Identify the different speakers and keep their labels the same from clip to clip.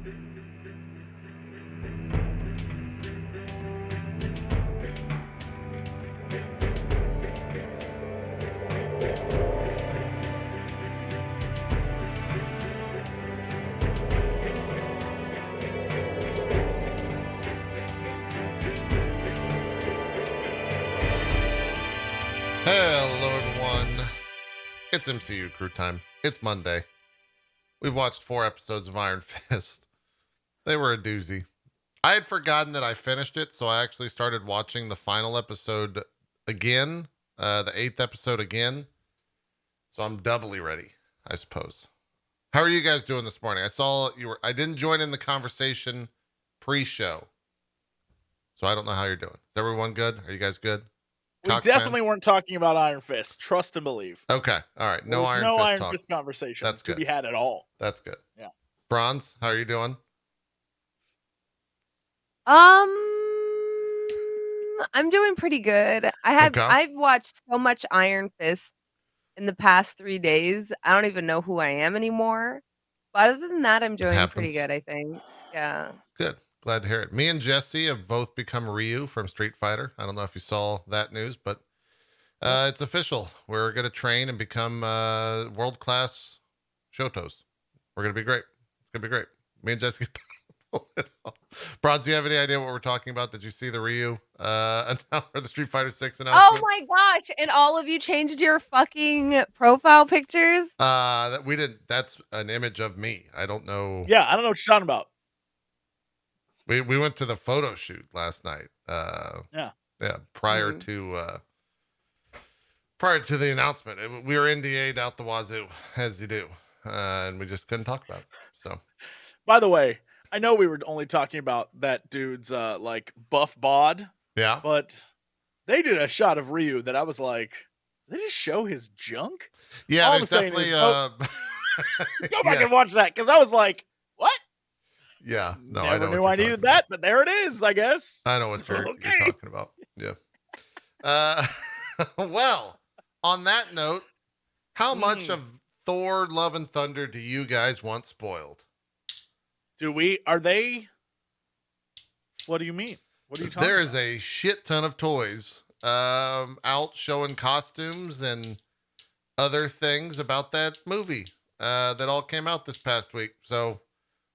Speaker 1: Hello, everyone. It's MCU Crew time. It's Monday. We've watched 4 episodes of Iron Fist. They were a doozy. I had forgotten that I finished it, so I actually started watching the final episode again, the 8th episode again. So I'm doubly ready, I suppose. How are you guys doing this morning? I saw you were. I didn't join in the conversation pre-show, so I don't know how you're doing. Is everyone good? Are you guys good?
Speaker 2: We definitely weren't talking about Iron Fist. Trust and believe.
Speaker 1: Okay. All right. No
Speaker 2: Iron
Speaker 1: talk.
Speaker 2: Fist conversation
Speaker 1: That's
Speaker 2: to
Speaker 1: good.
Speaker 2: be had at all.
Speaker 1: That's good.
Speaker 2: Yeah.
Speaker 1: Bronze, how are you doing?
Speaker 3: I'm doing pretty good. I've watched so much Iron Fist in the past 3 days. I don't even know who I am anymore. But other than that, I'm doing pretty good, I think. Yeah.
Speaker 1: Good. Glad to hear it. Me and Jesse have both become Ryu from Street Fighter. I don't know if you saw that news, but it's official. We're going to train and become world-class Shoutouts. We're going to be great. It's going to be great. Me and Jesse pull it off. Bronze, do you have any idea what we're talking about? Did you see the Ryu or the Street Fighter 6 announcement?
Speaker 3: Oh my gosh. And all of you changed your fucking profile pictures?
Speaker 1: We didn't. That's an image of me. I don't know.
Speaker 2: Yeah, I don't know what you're talking about.
Speaker 1: We went to the photo shoot last night.
Speaker 2: Yeah.
Speaker 1: Prior to the announcement, we were NDA'd out the wazoo, as you do, and we just couldn't talk about it. So,
Speaker 2: by the way, I know we were only talking about that dude's like buff bod.
Speaker 1: Yeah.
Speaker 2: But they did a shot of Ryu that I was like, did they just show his junk?
Speaker 1: Yeah,
Speaker 2: all
Speaker 1: there's definitely.
Speaker 2: Go back and watch that because I was like, what?
Speaker 1: Yeah, no,
Speaker 2: Never
Speaker 1: I know.
Speaker 2: Knew I needed that, but there it is. I guess
Speaker 1: I know what you're talking about. Yeah. Well, on that note, how much of Thor: Love and Thunder do you guys want spoiled?
Speaker 2: Are they? What do you mean? What are you talking
Speaker 1: There
Speaker 2: about?
Speaker 1: is a shit ton of toys out showing costumes and other things about that movie that all came out this past week. So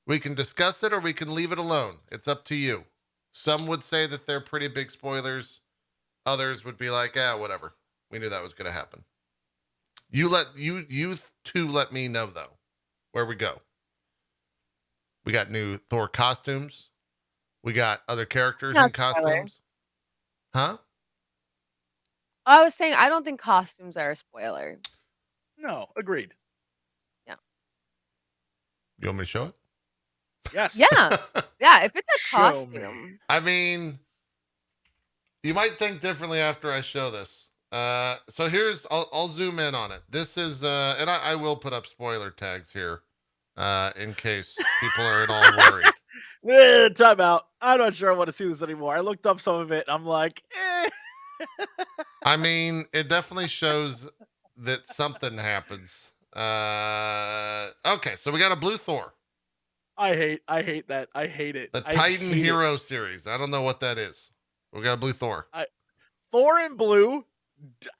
Speaker 1: we can discuss it or we can leave it alone. It's up to you. Some would say that they're pretty big spoilers. Others would be like, whatever. We knew that was going to happen. You two let me know though, where we go. We got new Thor costumes. We got other characters in costumes. Huh?
Speaker 3: I was saying, I don't think costumes are a spoiler.
Speaker 2: No, agreed.
Speaker 3: Yeah.
Speaker 1: You want me to show it?
Speaker 2: Yes.
Speaker 3: Yeah. Yeah, if it's a costume.
Speaker 1: I mean, you might think differently after I show this. So I'll zoom in on it. This is, and I will put up spoiler tags here in case people are at all worried.
Speaker 2: Time out. I'm not sure I want to see this anymore. I looked up some of it. I'm like,
Speaker 1: I mean, it definitely shows that something happens. Okay, so we got a blue Thor.
Speaker 2: I hate that. I hate it.
Speaker 1: The Titan Hero series. I don't know what that is. We got a blue Thor.
Speaker 2: Thor in blue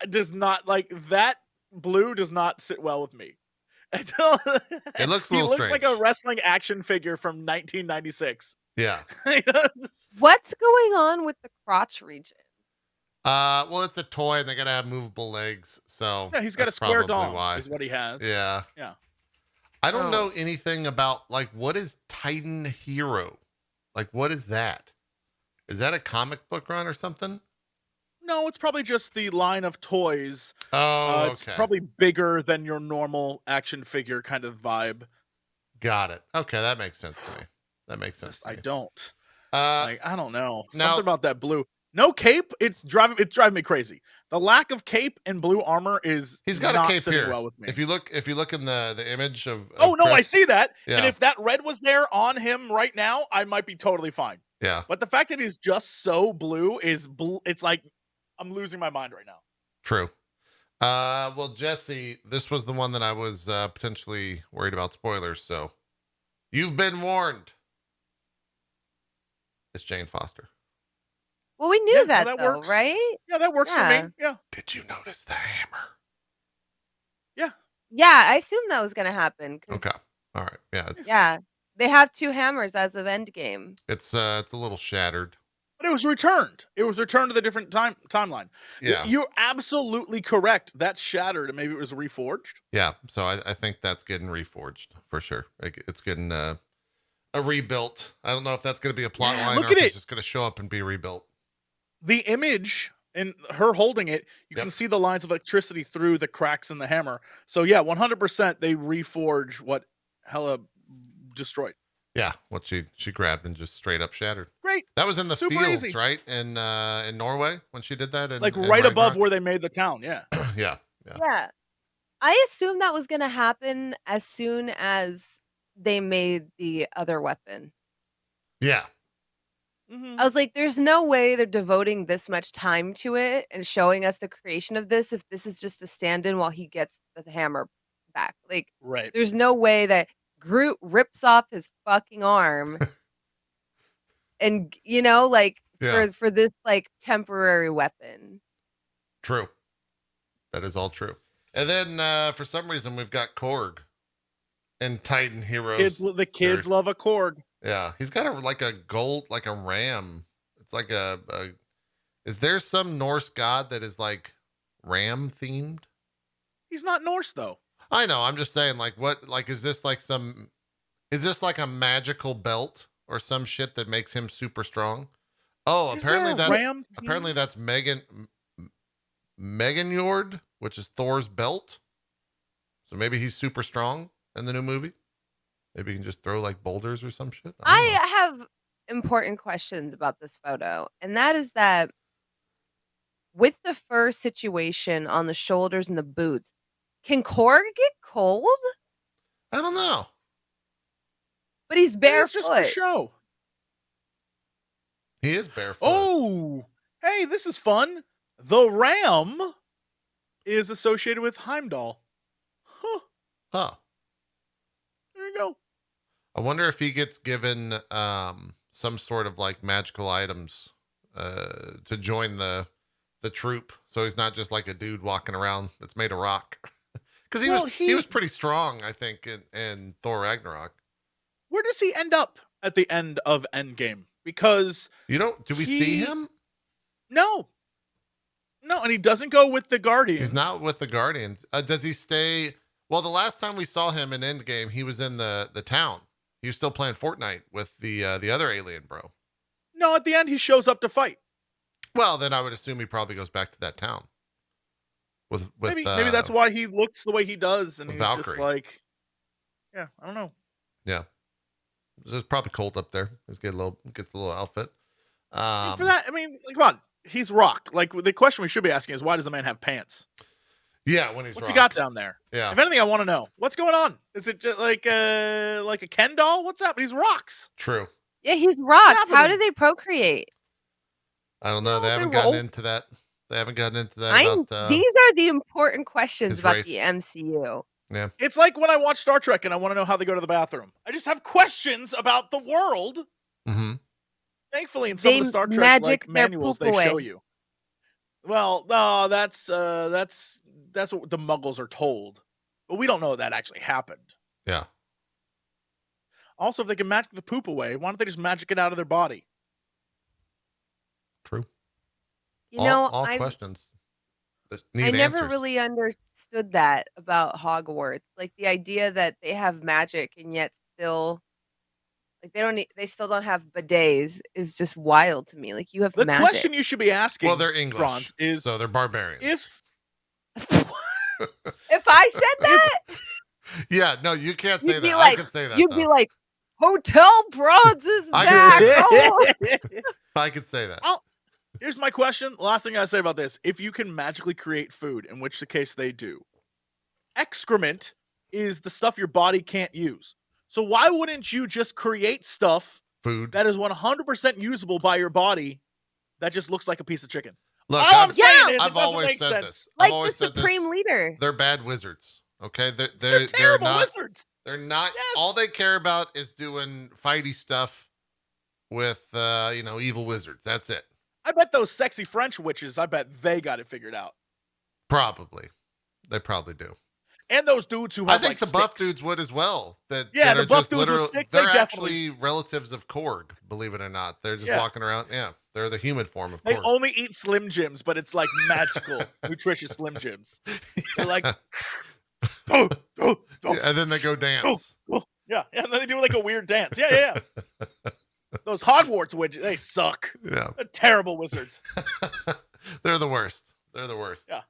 Speaker 2: does not like that. Blue does not sit well with me.
Speaker 1: It looks a little strange. He looks
Speaker 2: like a wrestling action figure from 1996.
Speaker 1: Yeah.
Speaker 3: What's going on with the crotch region?
Speaker 1: Well, it's a toy and they gotta have movable legs, so
Speaker 2: yeah, he's got a square dong.
Speaker 1: Why.
Speaker 2: Is what he has.
Speaker 1: Yeah. I don't know anything about like what is Titan Hero. Like, what is that? Is that a comic book run or something?
Speaker 2: No, it's probably just the line of toys.
Speaker 1: Oh,
Speaker 2: It's probably bigger than your normal action figure kind of vibe.
Speaker 1: Got it. Okay, that makes sense to me. That makes sense.
Speaker 2: I don't. I don't know.
Speaker 1: Now,
Speaker 2: something about that blue. No cape. It's driving me crazy. The lack of cape and blue armor is
Speaker 1: he's got
Speaker 2: not
Speaker 1: a cape here.
Speaker 2: Well with me.
Speaker 1: If you look in the image of
Speaker 2: oh no,
Speaker 1: Chris,
Speaker 2: I see that.
Speaker 1: Yeah.
Speaker 2: And if that red was there on him right now, I might be totally fine.
Speaker 1: Yeah.
Speaker 2: But the fact that he's just so blue is it's like I'm losing my mind right now.
Speaker 1: True. Well, Jesse, this was the one that I was potentially worried about spoilers. So you've been warned. It's Jane Foster.
Speaker 3: Well, we knew that though,
Speaker 2: works.
Speaker 3: right?
Speaker 2: Yeah, that works for me. Yeah.
Speaker 1: Did you notice the hammer?
Speaker 2: Yeah.
Speaker 3: Yeah, I assumed that was gonna happen.
Speaker 1: Okay. All right. Yeah.
Speaker 3: Yeah. They have 2 hammers as of Endgame.
Speaker 1: It's a little shattered.
Speaker 2: But it was returned. It was returned to the different timeline.
Speaker 1: Yeah.
Speaker 2: You're absolutely correct. That's shattered and maybe it was reforged.
Speaker 1: Yeah. So I think that's getting reforged for sure. It's getting a rebuilt. I don't know if that's going to be a plot line or if it's just going to show up and be rebuilt.
Speaker 2: The image and her holding it, you can see the lines of electricity through the cracks in the hammer. So yeah, 100% they reforge what Hela destroyed.
Speaker 1: Yeah, what she grabbed and just straight up shattered.
Speaker 2: Great.
Speaker 1: That was in the
Speaker 2: Super
Speaker 1: fields,
Speaker 2: easy.
Speaker 1: Right? In Norway when she did that.
Speaker 2: Like right above where they made the town. Yeah.
Speaker 1: Yeah.
Speaker 3: I assumed that was gonna happen as soon as they made the other weapon.
Speaker 1: Yeah.
Speaker 3: I was like, there's no way they're devoting this much time to it and showing us the creation of this if this is just a stand-in while he gets the hammer back. Like,
Speaker 2: right.
Speaker 3: There's no way that Groot rips off his fucking arm and, for this, like, temporary weapon.
Speaker 1: True. That is all true. And then, for some reason, we've got Korg and Titan Heroes.
Speaker 2: The kids love a Korg.
Speaker 1: Yeah. He's got a ram. It's like is there some Norse god that is, like, ram themed?
Speaker 2: He's not Norse, though.
Speaker 1: I know. I'm just saying, like, is this like a magical belt or some shit that makes him super strong? Oh, apparently that's Meganjord, which is Thor's belt. So maybe he's super strong in the new movie. Maybe he can just throw like boulders or some shit.
Speaker 3: I have important questions about this photo, and that is that with the fur situation on the shoulders and the boots, can Korg get cold?
Speaker 1: I don't know.
Speaker 3: But he's barefoot.
Speaker 2: It's just for show.
Speaker 1: He is barefoot.
Speaker 2: Oh, hey, this is fun. The ram is associated with Heimdall.
Speaker 1: Huh.
Speaker 2: There you go.
Speaker 1: I wonder if he gets given some sort of like magical items to join the troop, so he's not just like a dude walking around that's made of rock. Because he was pretty strong, I think, in Thor Ragnarok.
Speaker 2: Where does he end up at the end of Endgame? Because
Speaker 1: do we see him?
Speaker 2: No, and he doesn't go with the Guardians.
Speaker 1: He's not with the Guardians. Does he stay? Well, the last time we saw him in Endgame, he was in the town. He was still playing Fortnite with the other alien bro.
Speaker 2: No, at the end he shows up to fight.
Speaker 1: Well, then I would assume he probably goes back to that town. With
Speaker 2: maybe that's why he looks the way he does, and he's
Speaker 1: Valkyrie.
Speaker 2: Just like, yeah, I don't know.
Speaker 1: Yeah, it's probably cold up there. He gets a little outfit.
Speaker 2: For that, I mean, come on, he's Rock. Like the question we should be asking is, why does the man have pants?
Speaker 1: Yeah, when he's
Speaker 2: what's
Speaker 1: Rock.
Speaker 2: He got down there?
Speaker 1: Yeah.
Speaker 2: If anything, I want to know what's going on. Is it just like a Ken doll? What's up? He's rocks.
Speaker 1: True.
Speaker 3: Yeah, he's rocks. How do they procreate?
Speaker 1: I don't know. They haven't gotten into that. These
Speaker 3: are the important questions about the MCU.
Speaker 1: Yeah.
Speaker 2: It's like when I watch Star Trek and I want to know how they go to the bathroom. I just have questions about the world.
Speaker 1: Mm-hmm.
Speaker 2: Thankfully, in some of the Star Trek manuals, they show you. Well, no, that's what the Muggles are told, but we don't know that actually happened.
Speaker 1: Yeah.
Speaker 2: Also, if they can magic the poop away, why don't they just magic it out of their body?
Speaker 1: True.
Speaker 3: All
Speaker 1: questions.
Speaker 3: I never really understood that about Hogwarts. Like the idea that they have magic and yet still, like they still don't have bidets is just wild to me. Like you have
Speaker 2: the
Speaker 3: magic.
Speaker 2: Question you should be asking.
Speaker 1: Well, they're English, so they're barbarians.
Speaker 2: If
Speaker 3: I said that,
Speaker 1: yeah, no, you can't say that.
Speaker 3: Like,
Speaker 1: I can say that.
Speaker 3: You'd be like, Hotel Bronze is back.
Speaker 1: I could say that.
Speaker 2: Here's my question. The last thing I say about this. If you can magically create food, in which the case they do, excrement is the stuff your body can't use. So why wouldn't you just create
Speaker 1: food
Speaker 2: that is 100% usable by your body that just looks like a piece of chicken?
Speaker 1: Look,
Speaker 2: I've
Speaker 1: always said this.
Speaker 3: Like the Supreme Leader.
Speaker 1: They're bad wizards. Okay?
Speaker 2: They're terrible wizards.
Speaker 1: They're not. Yes. All they care about is doing fighty stuff with evil wizards. That's it.
Speaker 2: I bet those sexy French witches, I bet they got it figured out.
Speaker 1: Probably. They probably do.
Speaker 2: And those dudes who have,
Speaker 1: I think the
Speaker 2: sticks.
Speaker 1: buff dudes would as well.
Speaker 2: The
Speaker 1: are
Speaker 2: buff
Speaker 1: just
Speaker 2: dudes with sticks,
Speaker 1: they're
Speaker 2: actually
Speaker 1: relatives of Korg, believe it or not. They're just walking around. Yeah, they're the human form of Korg.
Speaker 2: They only eat Slim Jims, but it's like magical, nutritious Slim Jims. They're like,
Speaker 1: and then they go dance.
Speaker 2: Yeah, and then they do like a weird dance. Yeah. Those Hogwarts witches, they suck.
Speaker 1: Yeah,
Speaker 2: they're terrible wizards.
Speaker 1: They're the worst.
Speaker 2: Yeah.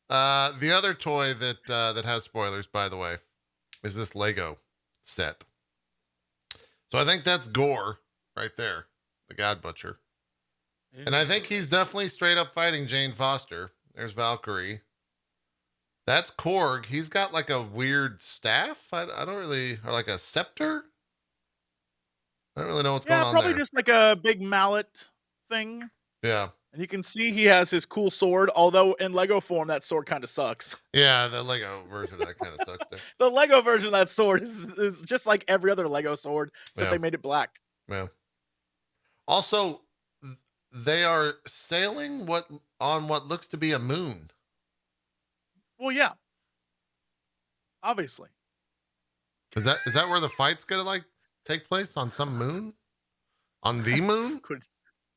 Speaker 1: The other toy that has spoilers, by the way, is this Lego set. So I think that's Gore right there, the God Butcher. And I think he's definitely straight up fighting Jane Foster. There's Valkyrie. That's Korg. He's got like a weird staff. I don't really, or like a scepter. I don't really know what's going on there.
Speaker 2: Yeah, probably just like a big mallet thing.
Speaker 1: Yeah.
Speaker 2: And you can see he has his cool sword, although in Lego form, that sword kind of sucks.
Speaker 1: Yeah, the Lego version of that kind of sucks there.
Speaker 2: The Lego version of that sword is just like every other Lego sword, except they made it black.
Speaker 1: Yeah. Also, they are sailing on what looks to be a moon.
Speaker 2: Well, yeah. Obviously.
Speaker 1: Is that where the fight's gonna take place, on some moon? On the moon?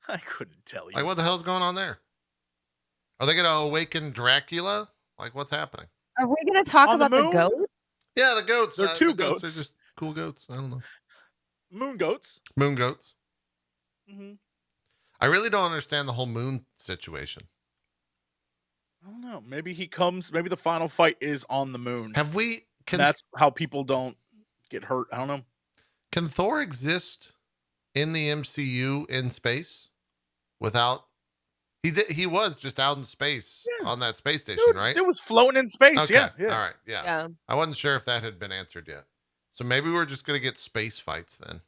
Speaker 2: I couldn't tell you.
Speaker 1: Like, what the hell's going on there? Are they going to awaken Dracula? Like, what's happening?
Speaker 3: Are we going to talk about the goats?
Speaker 1: Yeah, the goats.
Speaker 2: They're two
Speaker 1: goats. They're just cool goats. I don't know.
Speaker 2: Moon goats.
Speaker 1: Moon goats.
Speaker 2: Mm-hmm.
Speaker 1: I really don't understand the whole moon situation.
Speaker 2: I don't know. Maybe the final fight is on the moon.
Speaker 1: That's
Speaker 2: how people don't get hurt. I don't know.
Speaker 1: Can Thor exist in the MCU in space without he was just out in space on that space station, right?
Speaker 2: It was floating in space.
Speaker 1: Okay.
Speaker 2: Yeah.
Speaker 1: All right. Yeah. I wasn't sure if that had been answered yet. So maybe we're just going to get space fights then.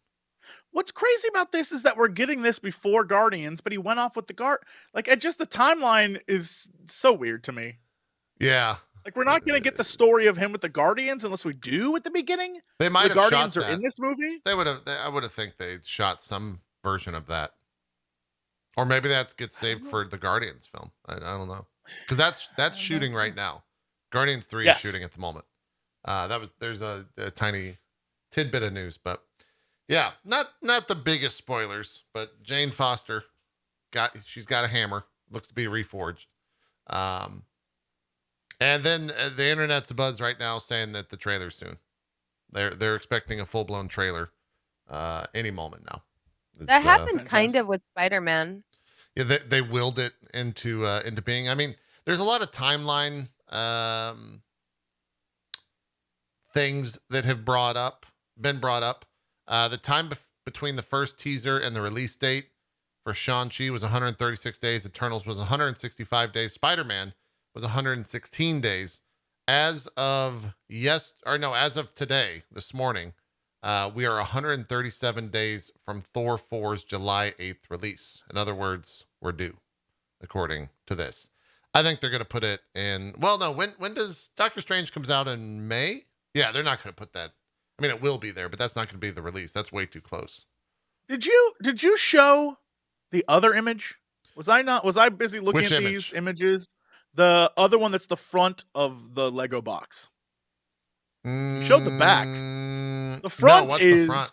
Speaker 2: What's crazy about this is that we're getting this before Guardians, but he went off with the just the timeline is so weird to me.
Speaker 1: Yeah.
Speaker 2: Like, we're not going to get the story of him with the Guardians unless we do at the beginning.
Speaker 1: They might have
Speaker 2: Guardians
Speaker 1: shot that.
Speaker 2: are in this movie.
Speaker 1: They would have. I would have think they shot some version of that, or maybe that gets saved for the Guardians film. I don't know, because that's shooting right now. Guardians 3 is shooting at the moment. There's a tiny tidbit of news, but yeah, not the biggest spoilers. But Jane Foster she's got a hammer. Looks to be reforged. And then the internet's abuzz right now saying that the trailer's soon. They're expecting a full blown trailer any moment now.
Speaker 3: That happened kind of with Spider-Man.
Speaker 1: Yeah, they willed it into being. I mean, there's a lot of timeline things that have been brought up. The time between the first teaser and the release date for Shang-Chi was 136 days. Eternals was 165 days. Spider-Man was 116 days. As of today, this morning, we are 137 days from Thor 4's July 8th release. In other words, we're due, according to this. I think they're going to put it in. Well, no. When does Doctor Strange comes out in May? Yeah, they're not going to put that. I mean, it will be there, but that's not going to be the release. That's way too close.
Speaker 2: Did you show the other image? Was I busy looking at these images? The other one that's the front of the Lego box. You showed the back. The front
Speaker 1: what's
Speaker 2: is.
Speaker 1: The front?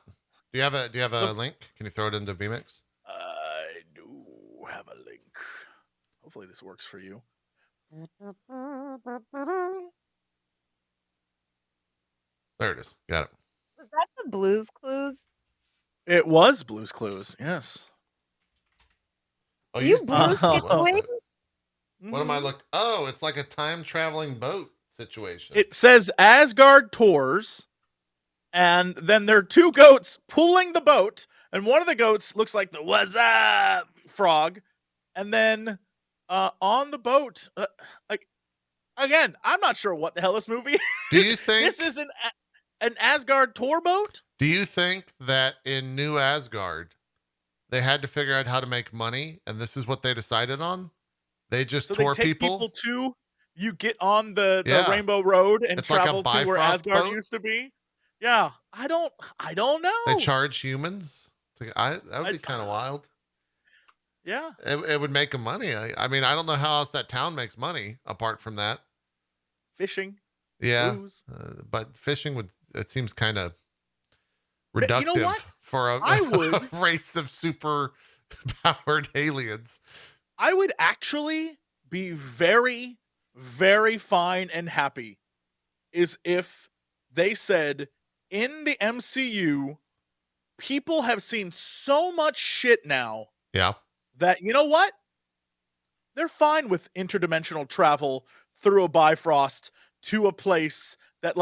Speaker 1: Do you have a link? Can you throw it into VMix?
Speaker 2: I do have a link. Hopefully this works for you.
Speaker 1: There it is. Got it.
Speaker 3: Was that the Blue's Clues?
Speaker 2: It was Blue's Clues. Yes.
Speaker 3: Oh, you blue skipping?
Speaker 1: What am I looking? Oh, it's like a time traveling boat situation.
Speaker 2: It says Asgard tours, and then there are two goats pulling the boat, and one of the goats looks like the "What's up" frog, and then on the boat, again, I'm not sure what the hell this movie is.
Speaker 1: Do you think
Speaker 2: this is an Asgard tour boat?
Speaker 1: Do you think that in New Asgard, they had to figure out how to make money, and this is what they decided on? They just tour people.
Speaker 2: You get on the Rainbow Road and travel to where Asgard used to be. Yeah, I don't know.
Speaker 1: They charge humans That would be kind of wild.
Speaker 2: Yeah.
Speaker 1: It would make them money. I mean, I don't know how else that town makes money apart from that.
Speaker 2: Fishing.
Speaker 1: Yeah. But fishing it seems kind of reductive for a race of super powered aliens.
Speaker 2: I would actually be very, very fine and happy is if they said in the MCU, people have seen so much shit now.
Speaker 1: Yeah.
Speaker 2: That, you know what? They're fine with interdimensional travel through a Bifrost to a place that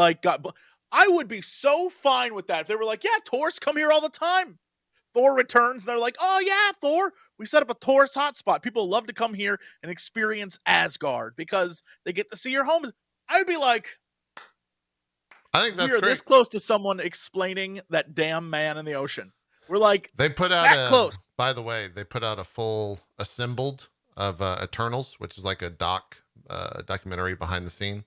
Speaker 2: I would be so fine with that if they were like, yeah, tourists come here all the time. Thor returns and they're like, oh yeah, Thor, we set up a tourist hotspot. People love to come here and experience Asgard because they get to see your home. I would be like,
Speaker 1: I think that's
Speaker 2: we are this close to someone explaining that damn man in the ocean. We're like,
Speaker 1: they put out close. By the way, they put out a full assembled of Eternals, which is like a documentary behind the scene.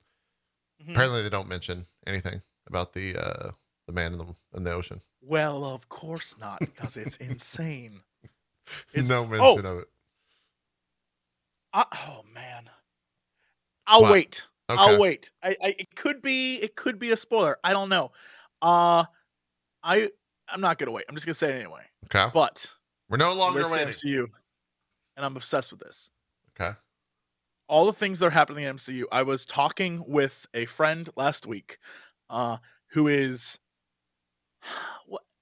Speaker 1: Mm-hmm. Apparently, they don't mention anything about the man in the ocean.
Speaker 2: Well, of course not, because it's insane.
Speaker 1: No mention of it.
Speaker 2: Oh man, I'll wait.
Speaker 1: Okay.
Speaker 2: I'll wait. It could be a spoiler. I don't know. I'm not gonna wait. I'm just gonna say it anyway.
Speaker 1: Okay.
Speaker 2: But
Speaker 1: we're no longer waiting.
Speaker 2: MCU, and I'm obsessed with this.
Speaker 1: Okay.
Speaker 2: All the things that are happening in MCU. I was talking with a friend last week, who is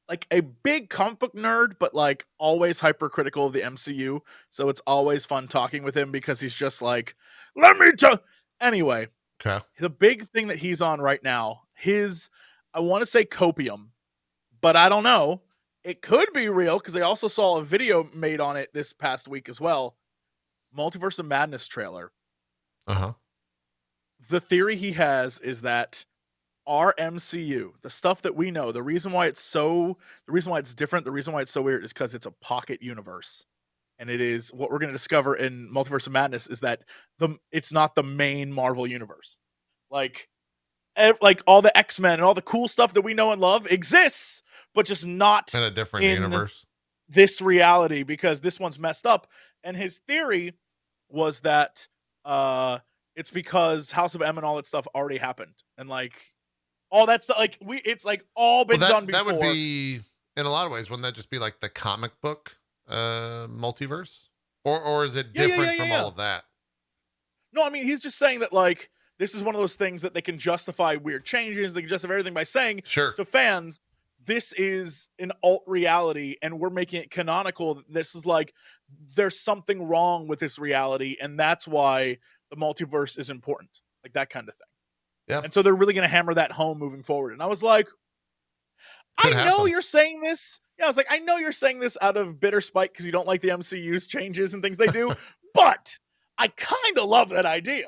Speaker 2: like a big comic book nerd, but like always hypercritical of the MCU. So it's always fun talking with him because he's just like, let me tell. Anyway,
Speaker 1: okay.
Speaker 2: The big thing that he's on right now, I want to say copium, but I don't know. It could be real because I also saw a video made on it this past week as well. Multiverse of Madness trailer.
Speaker 1: Uh-huh.
Speaker 2: The theory he has is that our MCU, the stuff that we know, the reason why it's different, the reason why it's so weird is because it's a pocket universe. And it is what we're going to discover in Multiverse of Madness is that it's not the main Marvel universe. Like all the X-Men and all the cool stuff that we know and love exists, but just not
Speaker 1: in a different universe.
Speaker 2: This reality, because this one's messed up. And his theory was that it's because House of M and all that stuff already happened, and like all that stuff, it's like all been done before.
Speaker 1: That would be, in a lot of ways, wouldn't that just be like the comic book multiverse, or is it different from all of that?
Speaker 2: No, I mean, he's just saying that like this is one of those things that they can justify weird changes. They can justify everything by saying to fans, this is an alt reality and we're making it canonical. This is like, there's something wrong with this reality. And that's why the multiverse is important. Like that kind of thing.
Speaker 1: Yeah.
Speaker 2: And so they're really going to hammer that home moving forward. And I was like, I know you're saying this. Yeah, I was like, I know you're saying this out of bitter spite because you don't like the MCU's changes and things they do, but I kind of love that idea.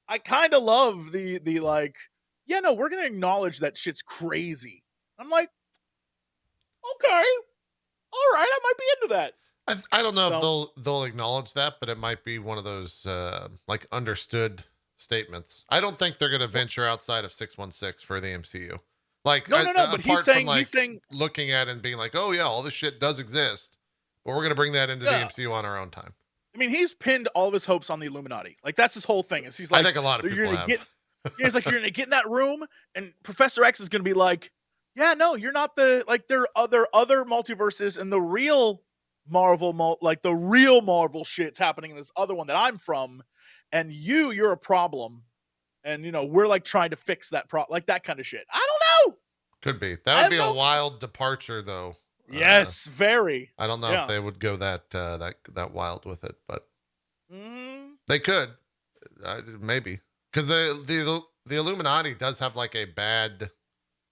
Speaker 2: I kind of love the like, yeah, no, we're going to acknowledge that shit's crazy. I'm like, okay, all right, I might be into that.
Speaker 1: I don't know if they'll acknowledge that, but it might be one of those like understood statements. I don't think they're going to venture outside of 616 for the MCU. Like,
Speaker 2: no, but he's saying
Speaker 1: looking at it and being like, oh yeah, all this shit does exist, but we're going to bring that into the MCU on our own time.
Speaker 2: I mean, he's pinned all of his hopes on the Illuminati. Like that's his whole thing. Is he's like,
Speaker 1: I think a lot of people have.
Speaker 2: He's like, you're going to get in that room, and Professor X is going to be like, yeah, no, you're not there are other multiverses, and the real Marvel, the real Marvel shit's happening in this other one that I'm from, and you're a problem, and we're like trying to fix that like that kind of shit. I don't know.
Speaker 1: Could be. That would be a wild departure, though.
Speaker 2: Yes, very.
Speaker 1: I don't know if they would go that wild with it, but they could, maybe, because the Illuminati does have like a bad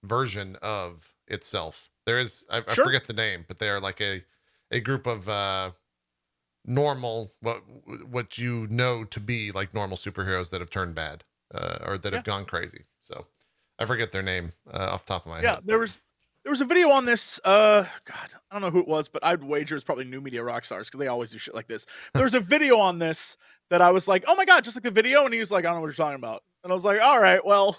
Speaker 1: version of itself. There is, I forget the name, but they are like a group of normal, what you know to be like normal superheroes that have turned bad or that have gone crazy. So I forget their name off the top of my head.
Speaker 2: Yeah, there was a video on this. God, I don't know who it was, but I'd wager it's probably New Media Rockstars because they always do shit like this. There was a video on this that I was like, oh my God, just like the video. And he was like, I don't know what you're talking about. And I was like, all right, well.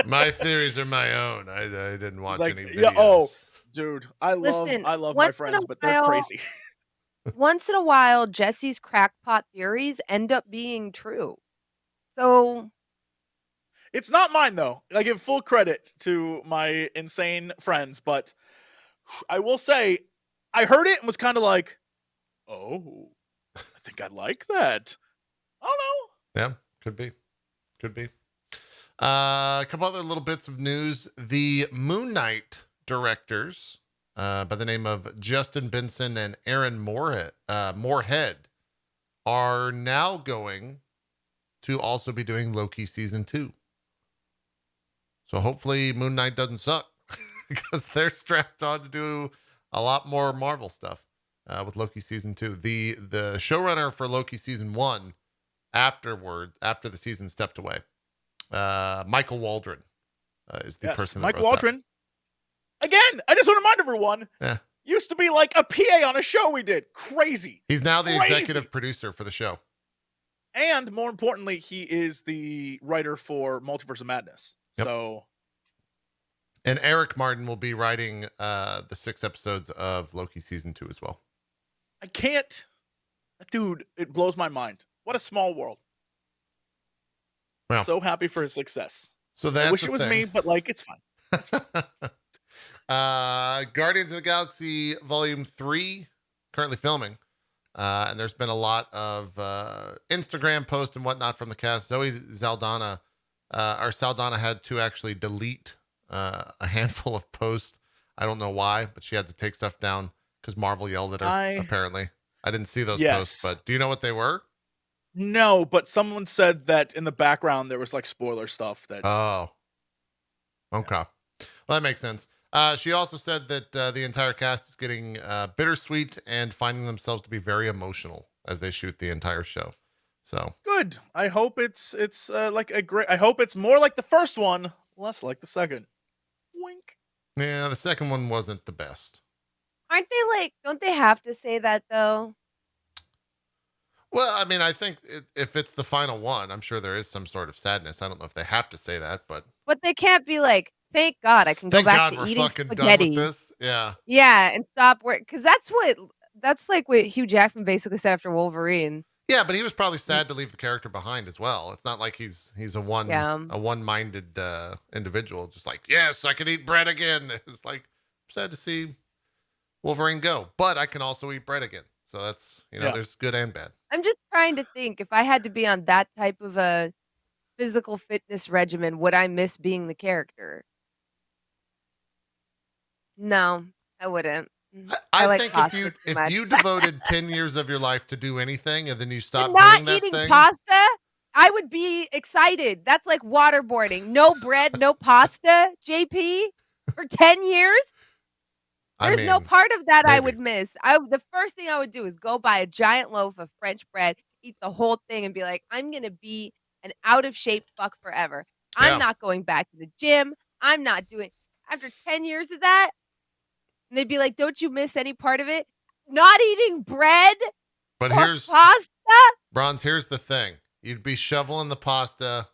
Speaker 1: My theories are my own. I didn't watch any videos.
Speaker 2: Dude, I love my
Speaker 3: once in a
Speaker 2: friends, but they're
Speaker 3: while
Speaker 2: crazy.
Speaker 3: once in a while, Jesse's crackpot theories end up being true. So
Speaker 2: It's not mine, though. I give full credit to my insane friends, but I will say, I heard it and was kind of like, oh, I think I like that. I don't know.
Speaker 1: Yeah, could be. Could be. A couple other little bits of news. The Moon Knight directors, by the name of Justin Benson and Aaron Moorhead, are now going to also be doing Loki season 2. So hopefully Moon Knight doesn't suck because they're strapped on to do a lot more Marvel stuff with Loki season 2. The showrunner for Loki season 1 after the season stepped away, Michael Waldron is the person that
Speaker 2: Mike
Speaker 1: wrote
Speaker 2: Waldron. That. Again, I just want to remind everyone.
Speaker 1: Yeah.
Speaker 2: Used to be like a PA on a show we did. Crazy.
Speaker 1: He's now the executive producer for the show.
Speaker 2: And more importantly, he is the writer for Multiverse of Madness. Yep. So.
Speaker 1: And Eric Martin will be writing the 6 episodes of Loki season 2 as well.
Speaker 2: I can't. Dude, it blows my mind. What a small world.
Speaker 1: Well,
Speaker 2: so happy for his success.
Speaker 1: So that's
Speaker 2: I wish it was me, but like, it's fine. It's
Speaker 1: fine. Guardians of the Galaxy Volume 3, currently filming. And there's been a lot of Instagram posts and whatnot from the cast. Zoe Saldana had to actually delete a handful of posts. I don't know why, but she had to take stuff down because Marvel yelled at her, apparently. I didn't see those posts, but do you know what they were?
Speaker 2: No, but someone said that in the background there was like spoiler stuff that.
Speaker 1: Oh. Okay. Well, that makes sense. She also said that the entire cast is getting bittersweet and finding themselves to be very emotional as they shoot the entire show. So
Speaker 2: good. I hope it's like a great. I hope it's more like the first one, less like the second. Wink.
Speaker 1: Yeah, the second one wasn't the best.
Speaker 3: Aren't they like? Don't they have to say that though?
Speaker 1: Well, I mean, I think if it's the final one, I'm sure there is some sort of sadness. I don't know if they have to say that, but
Speaker 3: they can't be like, "Thank God I can go back to eating spaghetti." Done with
Speaker 1: this. Yeah,
Speaker 3: yeah, and stop work because that's like what Hugh Jackman basically said after Wolverine.
Speaker 1: Yeah, but he was probably sad to leave the character behind as well. It's not like he's a one-minded individual. Just like, yes, I can eat bread again. It's like, I'm sad to see Wolverine go, but I can also eat bread again. So that's, there's good and bad.
Speaker 3: I'm just trying to think if I had to be on that type of a physical fitness regimen, would I miss being the character? No, I wouldn't.
Speaker 1: I think if you devoted 10 years of your life to do anything and then you stopped doing that
Speaker 3: eating
Speaker 1: thing,
Speaker 3: pasta, I would be excited. That's like waterboarding. No bread, no pasta, JP, for 10 years. There's no part of that I would miss. The first thing I would do is go buy a giant loaf of French bread, eat the whole thing, and be like, I'm going to be an out-of-shape fuck forever. I'm not going back to the gym. I'm not doing... After 10 years of that, and they'd be like, don't you miss any part of it? Not eating bread
Speaker 1: but
Speaker 3: or pasta?
Speaker 1: Bronze, here's the thing. You'd be shoveling the pasta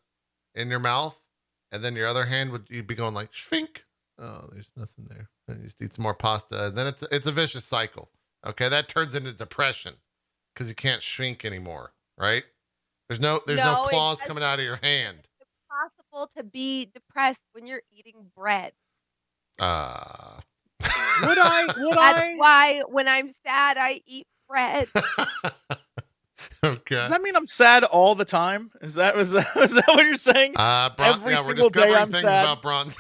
Speaker 1: in your mouth, and then your other hand you'd be going like, shvink. Oh, there's nothing there. And you just eat some more pasta. And then it's a vicious cycle. Okay, that turns into depression because you can't shrink anymore, right? There's no claws coming out of your hand.
Speaker 3: It's possible to be depressed when you're eating bread.
Speaker 2: Would I?
Speaker 3: That's why when I'm sad, I eat bread.
Speaker 1: Okay.
Speaker 2: Does that mean I'm sad all the time? Is that what you're saying? Every single day I'm sad.
Speaker 1: About Bronze.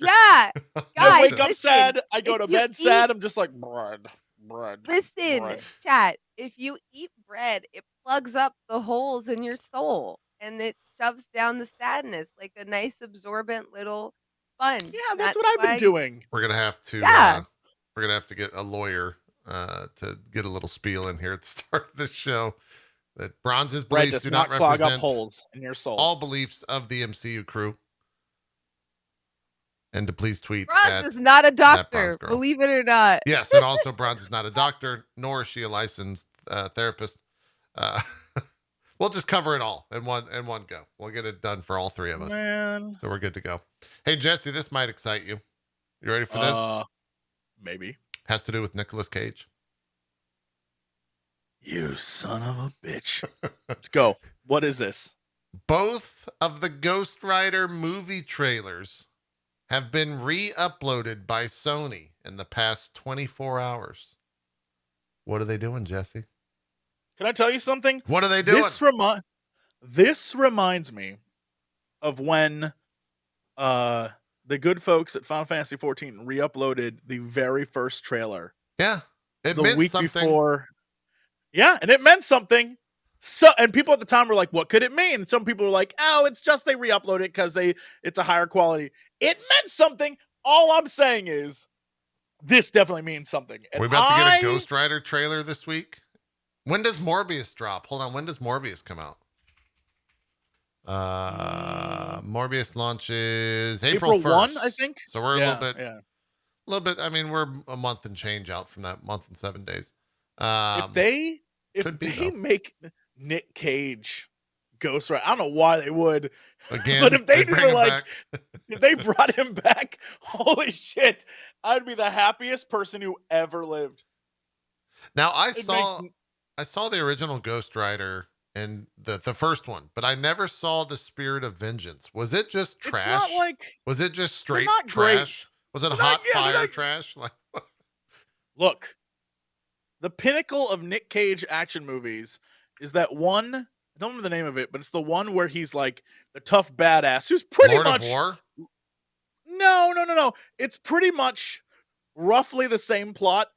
Speaker 3: Yeah. Guys,
Speaker 2: I wake up sad. I go to bed sad. I'm just like bread.
Speaker 3: Listen,
Speaker 2: bread.
Speaker 3: Chat. If you eat bread, it plugs up the holes in your soul and it shoves down the sadness like a nice absorbent little sponge.
Speaker 2: Yeah, that's what I've been doing.
Speaker 1: We're gonna have to get a lawyer to get a little spiel in here at the start of this show. That Bronze's beliefs do not
Speaker 2: clog
Speaker 1: represent
Speaker 2: up holes in your soul.
Speaker 1: All beliefs of the MCU crew. And to please tweet.
Speaker 3: Bronze is not a doctor, believe it or not.
Speaker 1: Yes, and also Bronze is not a doctor, nor is she a licensed therapist. We'll just cover it all in one go. We'll get it done for all three of us.
Speaker 2: Man.
Speaker 1: So we're good to go. Hey, Jesse, this might excite you. You ready for this?
Speaker 2: Maybe.
Speaker 1: Has to do with Nicolas Cage.
Speaker 2: You son of a bitch. Let's go. What is this?
Speaker 1: Both of the Ghost Rider movie trailers have been re-uploaded by Sony in the past 24 hours. What are they doing, Jesse?
Speaker 2: Can I tell you something?
Speaker 1: What are they doing?
Speaker 2: This reminds me of when the good folks at Final Fantasy 14 re-uploaded the very first trailer.
Speaker 1: Yeah. It
Speaker 2: the
Speaker 1: meant
Speaker 2: week
Speaker 1: something.
Speaker 2: Before. Yeah, and it meant something. So, and people at the time were like, what could it mean? And some people were like, oh, it's just they re-upload it because it's a higher quality. It meant something. All I'm saying is this definitely means something. And
Speaker 1: we're about to get a Ghost Rider trailer this week. When does Morbius drop? Hold on. When does Morbius come out? Morbius launches April 1st.
Speaker 2: 1, I think.
Speaker 1: So we're a little bit. I mean, we're a month and change out from that, month and 7 days.
Speaker 2: If they make Nic Cage Ghost Rider, I don't know why they would.
Speaker 1: Again,
Speaker 2: but if they were like, if they brought him back, holy shit, I'd be the happiest person who ever lived.
Speaker 1: Now I saw the original Ghost Rider and the first one, but I never saw the Spirit of Vengeance. Was it just trash? Was it just straight trash? Was it hot fire trash? Like,
Speaker 2: look, the pinnacle of Nic Cage action movies is that one. I don't remember the name of it, but it's the one where he's like the tough badass who's pretty
Speaker 1: Lord
Speaker 2: much
Speaker 1: of War?
Speaker 2: No. It's pretty much roughly the same plot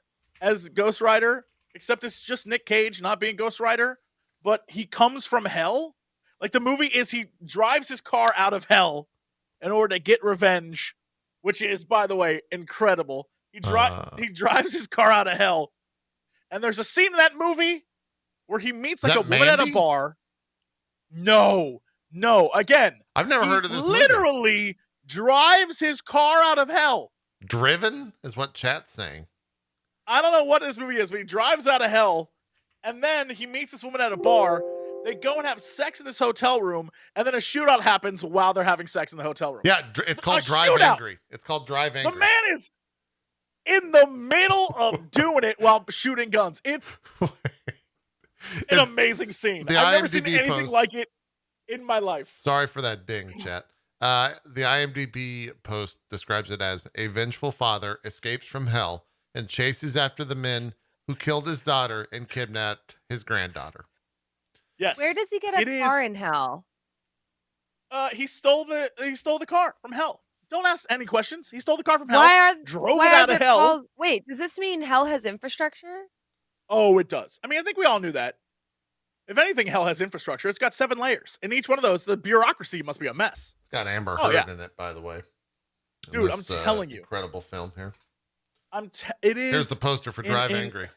Speaker 2: as Ghost Rider, except it's just Nic Cage not being Ghost Rider, but he comes from hell. Like the movie is he drives his car out of hell in order to get revenge, which is, by the way, incredible. He drives his car out of hell. And there's a scene in that movie where he meets like a woman at a bar. No. Again,
Speaker 1: I've never heard of this
Speaker 2: literally drives his car out of hell.
Speaker 1: Driven is what chat's saying.
Speaker 2: I don't know what this movie is, but he drives out of hell, and then he meets this woman at a bar. They go and have sex in this hotel room, and then a shootout happens while they're having sex in the hotel room.
Speaker 1: Yeah, it's called Drive Angry. It's called Drive Angry.
Speaker 2: The man is in the middle of doing it while shooting guns. It's an amazing scene. I've never seen anything like it in my life.
Speaker 1: Sorry for that ding, chat. The IMDb post describes it as a vengeful father escapes from hell and chases after the men who killed his daughter and kidnapped his granddaughter.
Speaker 3: Yes. Where does he get a car in hell?
Speaker 2: He stole the car from hell. Don't ask any questions. He stole the car from hell. Drove it out of hell.
Speaker 3: Wait, does this mean hell has infrastructure?
Speaker 2: Oh, it does. I mean, I think we all knew that. If anything, hell has infrastructure. It's got 7 layers. In each one of those, the bureaucracy must be a mess.
Speaker 1: It's got Amber Heard in it, by the way.
Speaker 2: Dude, I'm telling you.
Speaker 1: Incredible film here.
Speaker 2: It is.
Speaker 1: Here's the poster for Drive Angry.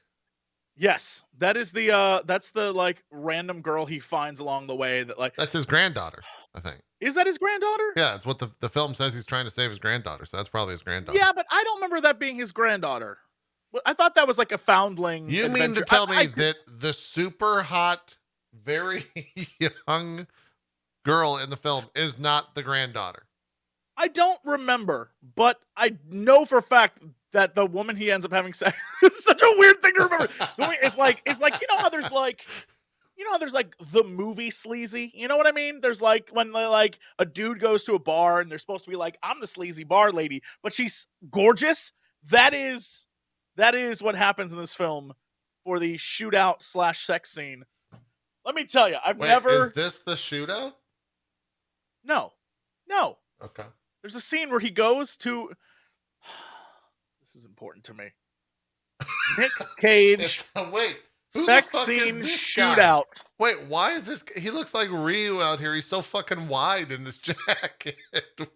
Speaker 2: Yes, that is that's the like random girl he finds along the way that like.
Speaker 1: That's his granddaughter, I think.
Speaker 2: Is that his granddaughter?
Speaker 1: Yeah, it's what the film says. He's trying to save his granddaughter, so that's probably his granddaughter.
Speaker 2: Yeah, but I don't remember that being his granddaughter. I thought that was like a foundling.
Speaker 1: You
Speaker 2: adventure.
Speaker 1: mean to tell me that the super hot, very young girl in the film is not the granddaughter?
Speaker 2: I don't remember, but I know for a fact that the woman he ends up having sex is such a weird thing to remember. It's like you know how there's like the movie sleazy. You know what I mean? There's like when like a dude goes to a bar and they're supposed to be like, I'm the sleazy bar lady, but she's gorgeous. That is what happens in this film for the shootout / sex scene. Let me tell you,
Speaker 1: Is this the shootout?
Speaker 2: No.
Speaker 1: Okay.
Speaker 2: There's a scene where he goes to. This is important to me. Nic Cage.
Speaker 1: Wait.
Speaker 2: Sex scene shootout.
Speaker 1: Wait, why is this? He looks like Ryu out here. He's so fucking wide in this jacket.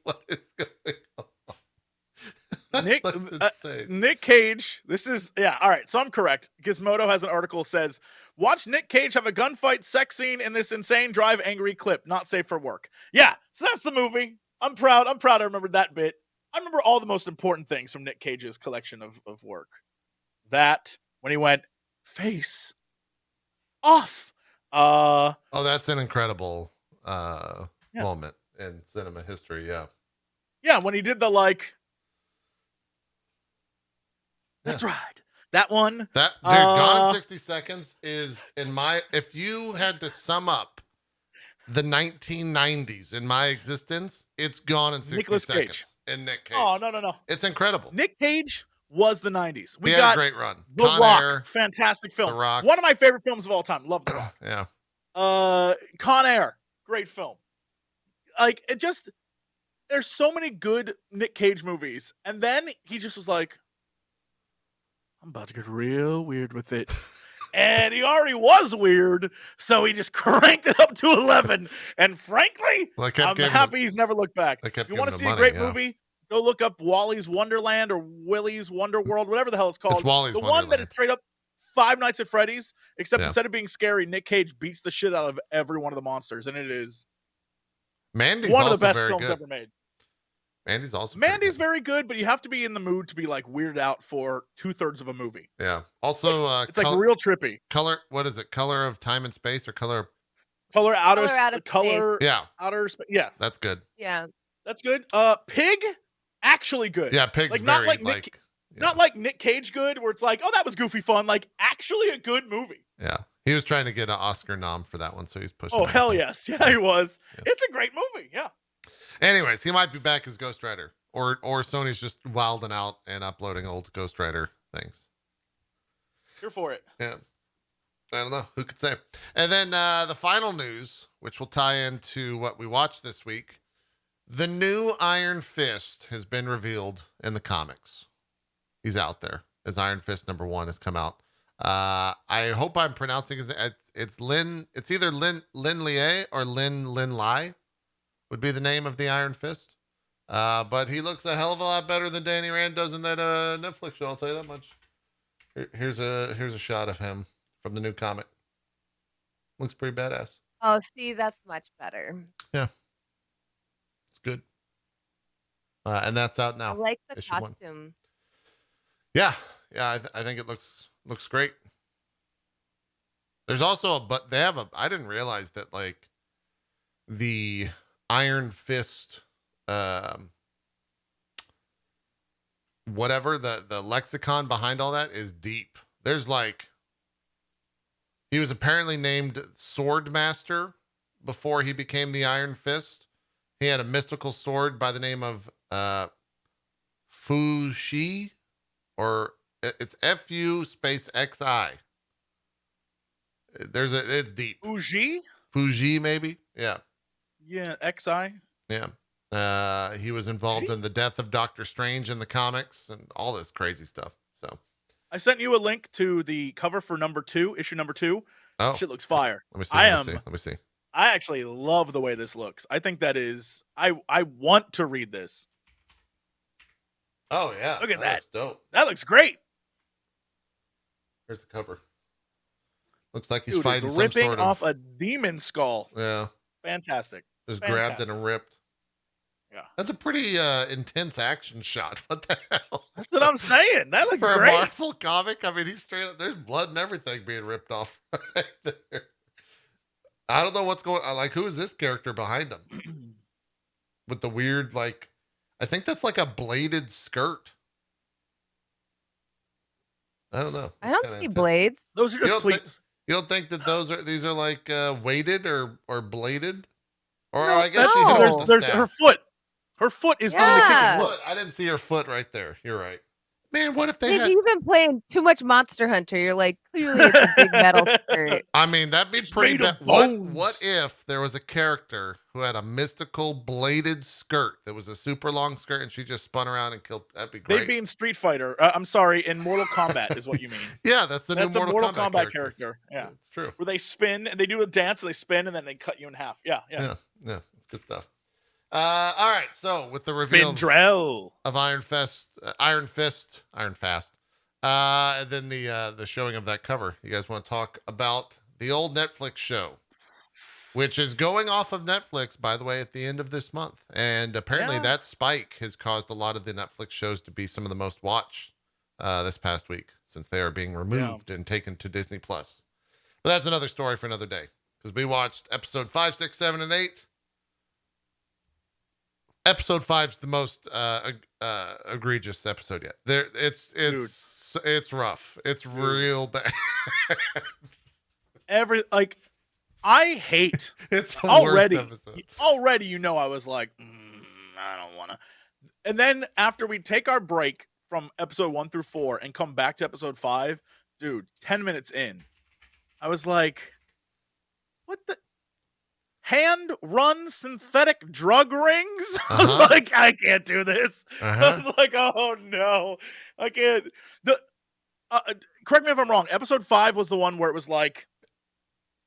Speaker 1: What is going on?
Speaker 2: Nic Cage. This is all right. So I'm correct. Gizmodo has an article that says, "Watch Nic Cage have a gunfight sex scene in this insane Drive Angry clip. Not safe for work." Yeah, so that's the movie. I'm proud I remembered that bit. I remember all the most important things from Nic Cage's collection of work. That when he went face off.
Speaker 1: That's an incredible moment in cinema history. Yeah.
Speaker 2: Yeah, when he did the like. That's right. That one.
Speaker 1: That dude, Gone in 60 Seconds is if you had to sum up the 1990s in my existence, it's Gone in 60
Speaker 2: Nicolas
Speaker 1: Seconds
Speaker 2: Cage.
Speaker 1: and Nic Cage.
Speaker 2: Oh, no.
Speaker 1: It's incredible.
Speaker 2: Nic Cage was the 90s. We
Speaker 1: had
Speaker 2: got
Speaker 1: a great run.
Speaker 2: The
Speaker 1: Con
Speaker 2: Rock,
Speaker 1: Air,
Speaker 2: fantastic film.
Speaker 1: The Rock.
Speaker 2: One of my favorite films of all time. Love The Rock.
Speaker 1: Yeah.
Speaker 2: Con Air, great film. Like, there's so many good Nic Cage movies. And then he just was like, I'm about to get real weird with it. And he already was weird, so he just cranked it up to 11. And frankly, I'm happy he's never looked back. If you want to see a great movie, go look up Wally's Wonderland or Willy's Wonder World, whatever the hell it's called.
Speaker 1: It's Wally's Wonderland.
Speaker 2: One that is straight up Five Nights at Freddy's, except instead of being scary, Nic Cage beats the shit out of every one of the monsters, and it is
Speaker 1: Mandy's
Speaker 2: one of the best
Speaker 1: very
Speaker 2: films
Speaker 1: good.
Speaker 2: ever made.
Speaker 1: Mandy's
Speaker 2: very good, but you have to be in the mood to be like weirded out for 2/3 of a movie.
Speaker 1: Yeah. Also,
Speaker 2: it's like real trippy.
Speaker 1: Color. What is it? Color of Time and Space or Color?
Speaker 2: Outer
Speaker 3: Space.
Speaker 1: Yeah.
Speaker 2: Outer space. Yeah.
Speaker 1: That's good.
Speaker 3: Yeah.
Speaker 2: That's good. Pig, actually good.
Speaker 1: Yeah, Pig's
Speaker 2: like,
Speaker 1: very
Speaker 2: not like Nic Cage good, where it's like, oh, that was goofy fun. Like, actually a good movie.
Speaker 1: Yeah. He was trying to get an Oscar nom for that one, so he's pushing.
Speaker 2: Oh, hell yes. Yeah, he was. Yeah. It's a great movie. Yeah.
Speaker 1: Anyways, he might be back as Ghost Rider, or Sony's just wilding out and uploading old Ghost Rider things.
Speaker 2: Here for it.
Speaker 1: Yeah. I don't know. Who could say? And then the final news, which will tie into what we watched this week. The new Iron Fist has been revealed in the comics. He's out there as Iron Fist #1 has come out. I hope I'm pronouncing his name. It's Lin. It's either Lin Lie or Lin Lai would be the name of the Iron Fist. But he looks a hell of a lot better than Danny Rand does in that Netflix show. I'll tell you that much. Here's a shot of him from the new comic. Looks pretty badass.
Speaker 3: Oh, see, that's much better.
Speaker 1: Yeah, it's good. And that's out now.
Speaker 3: I like the
Speaker 1: issue 1.
Speaker 3: costume.
Speaker 1: Yeah, I think it looks great. There's also I didn't realize that like the Iron Fist, whatever the lexicon behind all that is deep. There's like, he was apparently named Sword Master before he became the Iron Fist. He had a mystical sword by the name of Fushi, or it's FU space XI. It's deep. Fuji maybe. Yeah.
Speaker 2: Yeah, XI.
Speaker 1: Yeah. He was involved in the death of Doctor Strange in the comics and all this crazy stuff. So
Speaker 2: I sent you a link to the cover for issue number 2.
Speaker 1: Oh,
Speaker 2: shit looks fire.
Speaker 1: Let me see.
Speaker 2: I actually love the way this looks. I think that is, I want to read this.
Speaker 1: Oh yeah.
Speaker 2: Look at that.
Speaker 1: Looks dope.
Speaker 2: That looks great.
Speaker 1: Here's the cover. Looks like he's fighting some
Speaker 2: ripping
Speaker 1: sort of
Speaker 2: off a demon skull.
Speaker 1: Yeah.
Speaker 2: Fantastic.
Speaker 1: Just grabbed and ripped.
Speaker 2: Yeah.
Speaker 1: That's a pretty intense action shot. What the hell?
Speaker 2: That's what I'm saying. That looks
Speaker 1: For
Speaker 2: great.
Speaker 1: a Marvel comic, I mean, he's straight up, there's blood and everything being ripped off right there. I don't know what's going on. Like, who is this character behind him? With the weird, like, I think that's like a bladed skirt. I don't know.
Speaker 3: I don't see blades.
Speaker 2: Those are just pleats.
Speaker 1: You don't think that these are like weighted or bladed? Or
Speaker 3: No,
Speaker 1: I guess
Speaker 3: no.
Speaker 2: There's her foot. Her foot is doing the kicking.
Speaker 1: Foot. I didn't see her foot right there. You're right. Man, what if
Speaker 3: you've been playing too much Monster Hunter? You're like, clearly it's a big metal skirt.
Speaker 1: I mean, that'd be pretty bad. What if there was a character who had a mystical bladed skirt that was a super long skirt and she just spun around and killed? That'd be great.
Speaker 2: They'd be in Street Fighter. I'm sorry, in Mortal Kombat is what you mean.
Speaker 1: Yeah, that's the new Mortal
Speaker 2: Kombat character. Yeah,
Speaker 1: it's true.
Speaker 2: Where they spin and they do a dance and they spin and then they cut you in half. Yeah.
Speaker 1: It's good stuff. All right, so with the reveal of Iron Fist, and then the showing of that cover, you guys want to talk about the old Netflix show, which is going off of Netflix, by the way, at the end of this month, and apparently that spike has caused a lot of the Netflix shows to be some of the most watched this past week, since they are being removed and taken to Disney Plus. But that's another story for another day, because we watched episode 5, 6, 7, and 8. Episode 5 is the most egregious episode yet. It's it's rough. It's real bad.
Speaker 2: I hate
Speaker 1: it's the
Speaker 2: already.
Speaker 1: Worst episode.
Speaker 2: Already, I was like, I don't want to. And then after we take our break from episode 1 through 4 and come back to episode 5, dude, 10 minutes in, I was like, what the? Hand-run synthetic drug rings? I was like, I can't do this. I was like, oh no, I can't. Correct me if I'm wrong. Episode 5 was the one where it was like,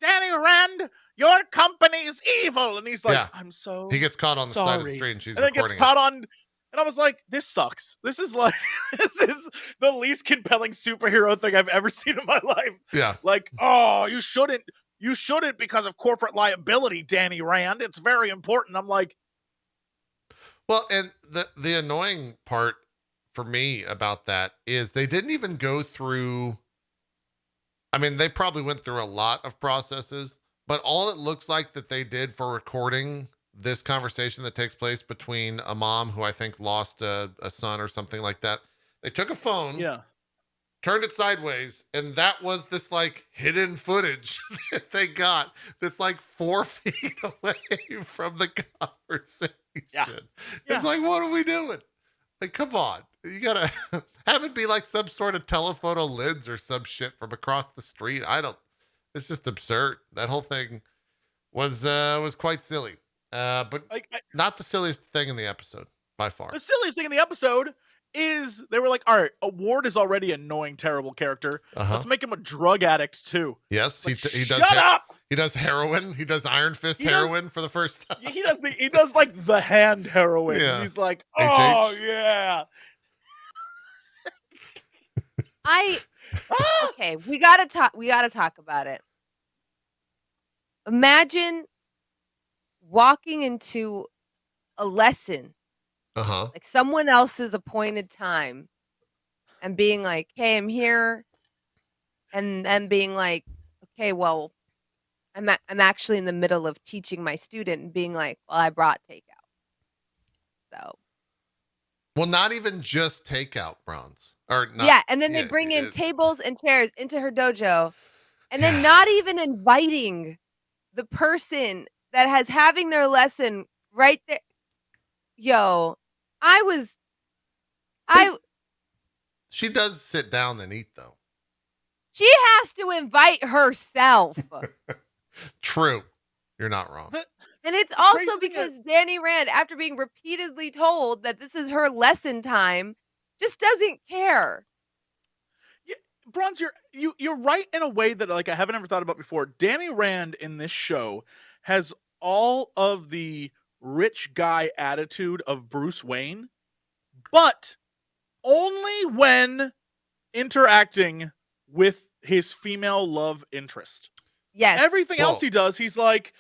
Speaker 2: Danny Rand, your company's evil, and he's like, I'm so.
Speaker 1: He gets caught on the
Speaker 2: sorry.
Speaker 1: side of the street, and she's
Speaker 2: and then
Speaker 1: recording
Speaker 2: gets caught on. And I was like, this sucks. This is like, this is the least compelling superhero thing I've ever seen in my life.
Speaker 1: Yeah.
Speaker 2: Like, oh, you shouldn't because of corporate liability, Danny Rand. It's very important. I'm like.
Speaker 1: Well, and the annoying part for me about that is they didn't even go through. I mean, they probably went through a lot of processes, but all it looks like that they did for recording this conversation that takes place between a mom who I think lost a son or something like that. They took a phone, turned it sideways, and that was this like hidden footage that they got that's like 4 feet away from the conversation.
Speaker 2: Yeah.
Speaker 1: It's like, what are we doing? Like, come on. You gotta have it be like some sort of telephoto lens or some shit from across the street. It's just absurd. That whole thing was quite silly. But not the silliest thing in the episode by far.
Speaker 2: The silliest thing in the episode is they were like, all right, Ward is already an annoying, terrible character. Let's make him a drug addict too.
Speaker 1: Yes,
Speaker 2: like,
Speaker 1: he does.
Speaker 2: Shut up!
Speaker 1: He does heroin. He does Iron Fist heroin for the first time.
Speaker 2: He does like the hand heroin. Yeah. He's like, oh yeah.
Speaker 3: Okay, we gotta talk about it. Imagine walking into a lesson, like someone else's appointed time, and being like, "Hey, I'm here," and then being like, "Okay, well, I'm actually in the middle of teaching my student," and being like, "Well, I brought takeout." So.
Speaker 1: Well, not even just takeout, Bronze.
Speaker 3: And then they bring in tables and chairs into her dojo, and then not even inviting the person that has having their lesson right there. Yo,
Speaker 1: she does sit down and eat, though.
Speaker 3: She has to invite herself.
Speaker 1: True. You're not wrong.
Speaker 3: And it's also because Danny Rand, after being repeatedly told that this is her lesson time, just doesn't care.
Speaker 2: Yeah, Bronze, you're right in a way that like I haven't ever thought about before. Danny Rand in this show has all of the rich guy attitude of Bruce Wayne, but only when interacting with his female love interest.
Speaker 3: Yes.
Speaker 2: Everything else he does, he's like,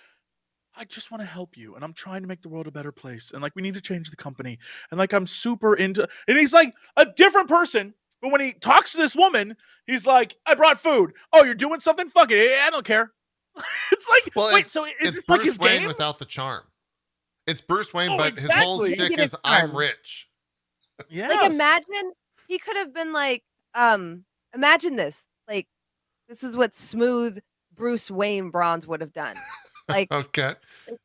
Speaker 2: I just want to help you, and I'm trying to make the world a better place, and like we need to change the company, and like I'm super into, and he's like a different person. But when he talks to this woman, he's like, I brought food. Oh, you're doing something? Fuck it, I don't care. It's like,
Speaker 1: well,
Speaker 2: wait, so is this
Speaker 1: Bruce
Speaker 2: like his
Speaker 1: Wayne
Speaker 2: game?
Speaker 1: without the charm? It's Bruce Wayne, but his whole shtick is I'm rich.
Speaker 2: Yeah.
Speaker 3: Like imagine he could have been like, imagine this. Like, this is what smooth Bruce Wayne Bronze would have done. Like,
Speaker 1: okay.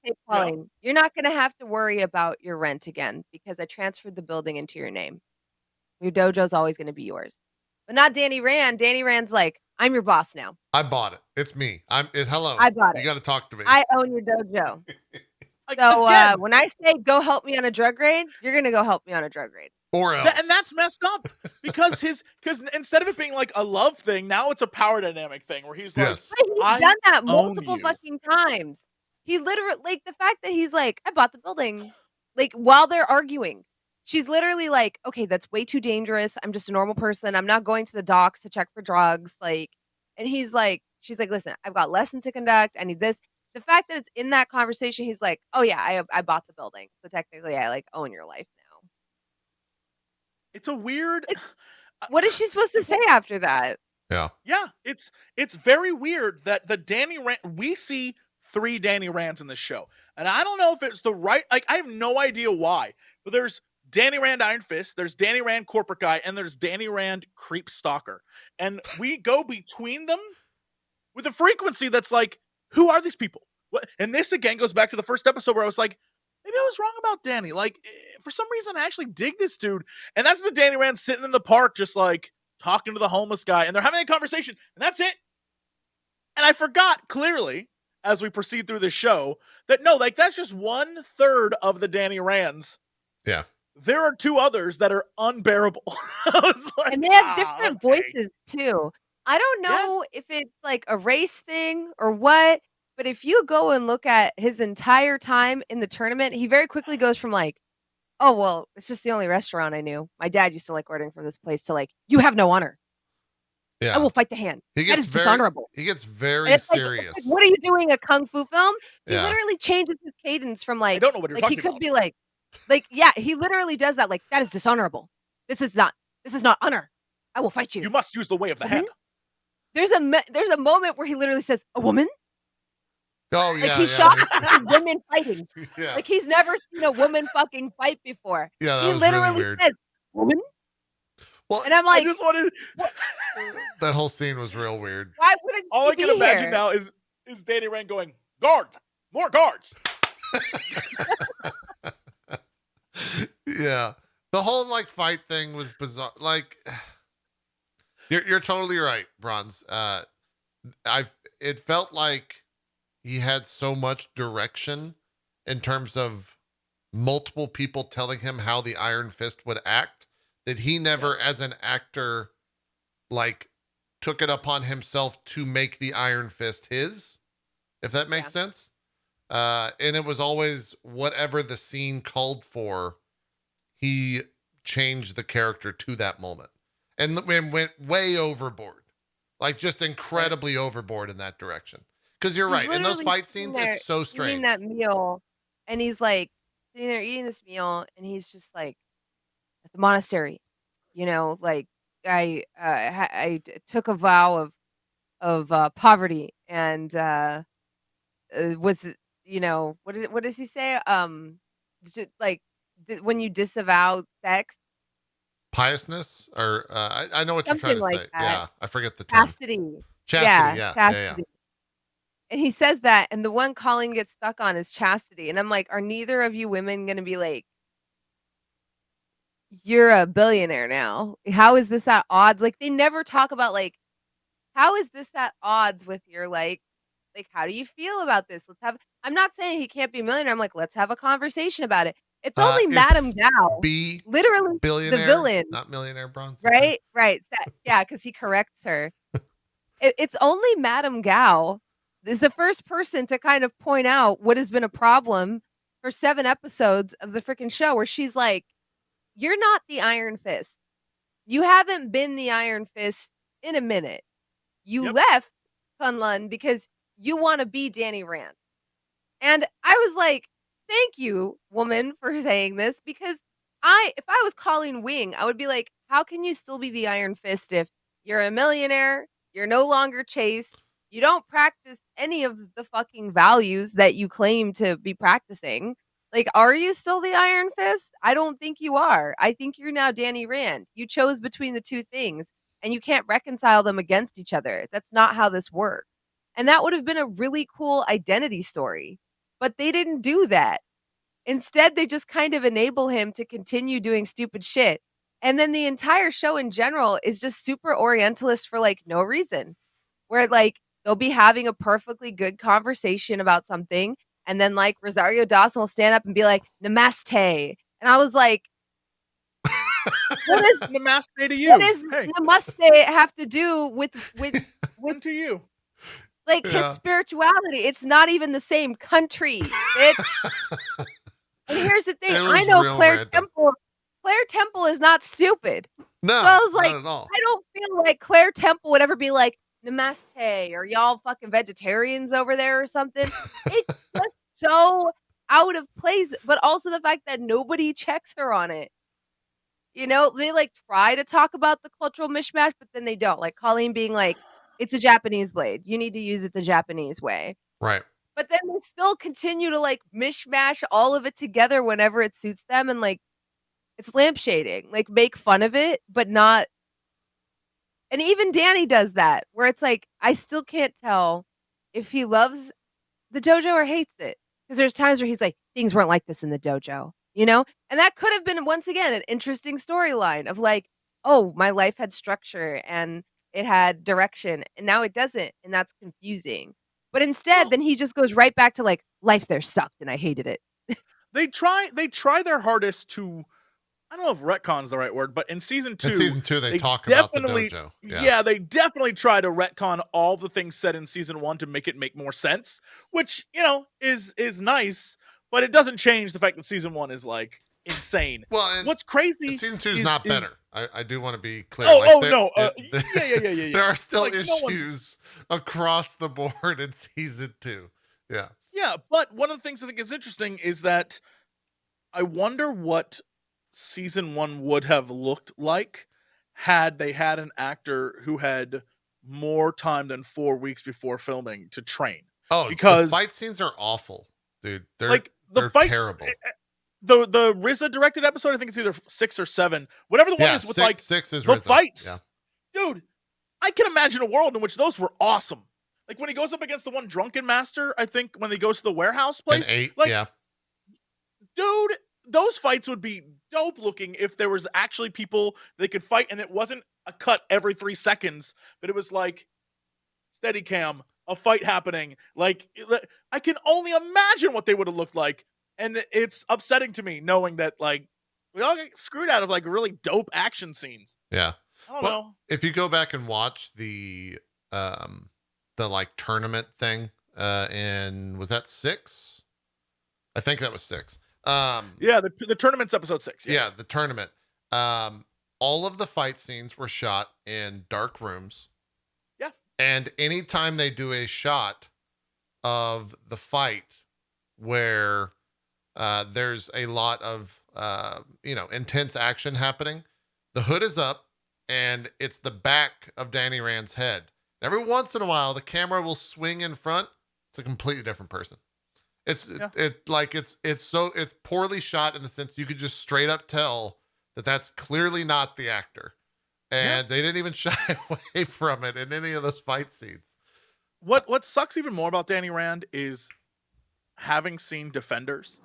Speaker 3: Hey, Pauline, you're not going to have to worry about your rent again because I transferred the building into your name. Your dojo's always going to be yours. But not Danny Rand. Danny Rand's like, I'm your boss now.
Speaker 1: I bought it. It's me. Hello.
Speaker 3: I bought it.
Speaker 1: You got to talk to me.
Speaker 3: I own your dojo. So when I say go help me on a drug raid, you're going to go help me on a drug raid.
Speaker 1: Or else.
Speaker 2: And that's messed up because instead of it being like a love thing, now it's a power dynamic thing where he's like,
Speaker 1: yes.
Speaker 3: He's done that multiple fucking times. He literally, like the fact that he's like, I bought the building, like while they're arguing, she's literally like, okay, that's way too dangerous. I'm just a normal person. I'm not going to the docks to check for drugs. Like, and she's like, listen, I've got lessons to conduct. I need this. The fact that it's in that conversation, he's like, oh yeah, I bought the building. So technically I like own your life now.
Speaker 2: It's a weird.
Speaker 3: What is she supposed to say after that?
Speaker 1: Yeah.
Speaker 2: Yeah. It's very weird that the Danny Rand, we see 3 Danny Rands in this show. And I don't know if it's the right, like, I have no idea why, but there's Danny Rand Iron Fist, there's Danny Rand Corporate Guy, and there's Danny Rand Creep Stalker. And we go between them with a frequency that's like, who are these people? What? And this again goes back to the first episode where I was like, maybe I was wrong about Danny. Like, for some reason, I actually dig this dude. And that's the Danny Rand sitting in the park, just like talking to the homeless guy, and they're having a conversation, and that's it. And I forgot clearly as we proceed through the show that no, like that's just 1/3 of the Danny Rands.
Speaker 1: Yeah.
Speaker 2: There are 2 others that are unbearable. I was like,
Speaker 3: and they have different voices too. I don't know if it's like a race thing or what, but if you go and look at his entire time in the tournament, he very quickly goes from like, oh, well, it's just the only restaurant I knew. My dad used to like ordering from this place to like, you have no honor.
Speaker 1: Yeah.
Speaker 3: I will fight the hand. That is dishonorable.
Speaker 1: He gets very serious.
Speaker 3: Like, what are you doing, a kung fu film? He literally changes his cadence from like,
Speaker 2: I don't know what you're talking about.
Speaker 3: He could be like, yeah, he literally does that. Like, that is dishonorable. This is not honor. I will fight you.
Speaker 2: You must use the way of the hand.
Speaker 3: There's a moment where he literally says, a woman?
Speaker 1: Oh, yeah.
Speaker 3: Like, he's shocked at women fighting.
Speaker 1: Yeah.
Speaker 3: Like, he's never seen a woman fucking fight before.
Speaker 1: Yeah,
Speaker 3: he literally
Speaker 1: really
Speaker 3: says, woman?
Speaker 1: Well,
Speaker 3: and I'm like,
Speaker 2: I just wanted...
Speaker 1: that whole scene was real weird.
Speaker 3: Why wouldn't
Speaker 2: all I can imagine now is Danny Rand going, guards, more guards.
Speaker 1: Yeah. The whole like fight thing was bizarre. Like, you're totally right, Bronze. It felt like he had so much direction in terms of multiple people telling him how the Iron Fist would act, that he never, as an actor, like took it upon himself to make the Iron Fist his, if that makes sense. And it was always whatever the scene called for, he changed the character to that moment and went way overboard, like just incredibly overboard in that direction. Because you're right. In those fight scenes, it's so strange.
Speaker 3: Eating that meal, and he's like sitting there eating this meal, and he's just like at the monastery, you know, like I took a vow of poverty, and was, you know, what does he say? Like when you disavow sex,
Speaker 1: piousness, or I know what
Speaker 3: something
Speaker 1: you're trying to
Speaker 3: like
Speaker 1: say.
Speaker 3: that.
Speaker 1: Yeah, I forget the term.
Speaker 3: Chastity.
Speaker 1: Yeah.
Speaker 3: Chastity. And he says that, and the one Colleen gets stuck on is chastity. And I'm like, are neither of you women going to be like, you're a billionaire now? How is this at odds? Like, they never talk about, like, how is this at odds with your, like, how do you feel about this? I'm not saying he can't be a millionaire. I'm like, let's have a conversation about it. It's only Madame Gao. Literally
Speaker 1: billionaire,
Speaker 3: the villain.
Speaker 1: Not millionaire, Bronze.
Speaker 3: Right? Right. Yeah, because he corrects her. It's only Madame Gao is the first person to kind of point out what has been a problem for 7 episodes of the freaking show, where she's like, you're not the Iron Fist. You haven't been the Iron Fist in a minute. You left Kunlun because you want to be Danny Rand. And I was like, thank you, woman, for saying this, because if I was Colleen Wing, I would be like, how can you still be the Iron Fist if you're a millionaire, you're no longer Chase, you don't practice any of the fucking values that you claim to be practicing? Like, are you still the Iron Fist? I don't think you are. I think you're now Danny Rand. You chose between the two things, and you can't reconcile them against each other. That's not how this works. And that would have been a really cool identity story. But they didn't do that. Instead, they just kind of enable him to continue doing stupid shit. And then the entire show in general is just super Orientalist for like no reason. Where like they'll be having a perfectly good conversation about something, and then like Rosario Dawson will stand up and be like, Namaste. And I was like, what is
Speaker 2: Namaste to you?
Speaker 3: What does Namaste have to do with
Speaker 2: to you?
Speaker 3: Like his spirituality? It's not even the same country, bitch. And here's the thing. I know Claire Temple. Claire Temple is not stupid.
Speaker 1: No,
Speaker 3: so I was like,
Speaker 1: not at all.
Speaker 3: I don't feel like Claire Temple would ever be like, Namaste, or y'all fucking vegetarians over there or something. It's just so out of place, but also the fact that nobody checks her on it. You know, they like try to talk about the cultural mishmash, but then they don't. Like Colleen being like, it's a Japanese blade. You need to use it the Japanese way.
Speaker 1: Right.
Speaker 3: But then they still continue to like mishmash all of it together whenever it suits them. And like, It's lampshading. Like, make fun of it, but not. And even Danny does that, where it's like, I still can't tell if he loves the dojo or hates it. Because there's times where he's like, things weren't like this in the dojo, you know? And that could have been, once again, an interesting storyline of like, oh, my life had structure and it had direction, and now it doesn't, and that's confusing. But instead, then he just goes right back to like, life there sucked and I hated it.
Speaker 2: They try their hardest to, I don't know if retcon's the right word, but in season 2,
Speaker 1: they talk about the dojo.
Speaker 2: Yeah, they definitely try to retcon all the things said in season 1 to make it make more sense, which, you know, is nice, but it doesn't change the fact that season 1 is like insane.
Speaker 1: Well, and
Speaker 2: what's crazy?
Speaker 1: Season 2 is not better. I do want to be clear.
Speaker 2: No.
Speaker 1: Yeah. There are still issues across the board in season 2. Yeah.
Speaker 2: Yeah, but one of the things I think is interesting is that I wonder what season 1 would have looked like had they had an actor who had more time than 4 weeks before filming to train.
Speaker 1: Oh, because the fight scenes are awful, dude. They're terrible.
Speaker 2: The RZA directed episode, I think it's either 6 or 7, whatever the one is with
Speaker 1: 6 is
Speaker 2: the
Speaker 1: RZA.
Speaker 2: fights.
Speaker 1: Yeah.
Speaker 2: Dude, I can imagine a world in which those were awesome. Like when he goes up against the one drunken master, I think when he goes to the warehouse place.
Speaker 1: And 8,
Speaker 2: like,
Speaker 1: yeah.
Speaker 2: Dude, those fights would be dope looking if there was actually people they could fight and it wasn't a cut every 3 seconds, but it was like steady cam, a fight happening. Like, I can only imagine what they would have looked like. And it's upsetting to me knowing that like we all get screwed out of like really dope action scenes.
Speaker 1: Yeah.
Speaker 2: I don't know.
Speaker 1: If you go back and watch the like tournament thing, was that 6? I think that was 6.
Speaker 2: Yeah, the tournament's episode 6.
Speaker 1: Yeah, the tournament. All of the fight scenes were shot in dark rooms.
Speaker 2: Yeah.
Speaker 1: And anytime they do a shot of the fight where there's a lot of intense action happening, the hood is up and it's the back of Danny Rand's head. Every once in a while, the camera will swing in front. It's a completely different person. It's poorly shot in the sense you could just straight up tell that that's clearly not the actor, and they didn't even shy away from it in any of those fight scenes.
Speaker 2: What sucks even more about Danny Rand is having seen Defenders.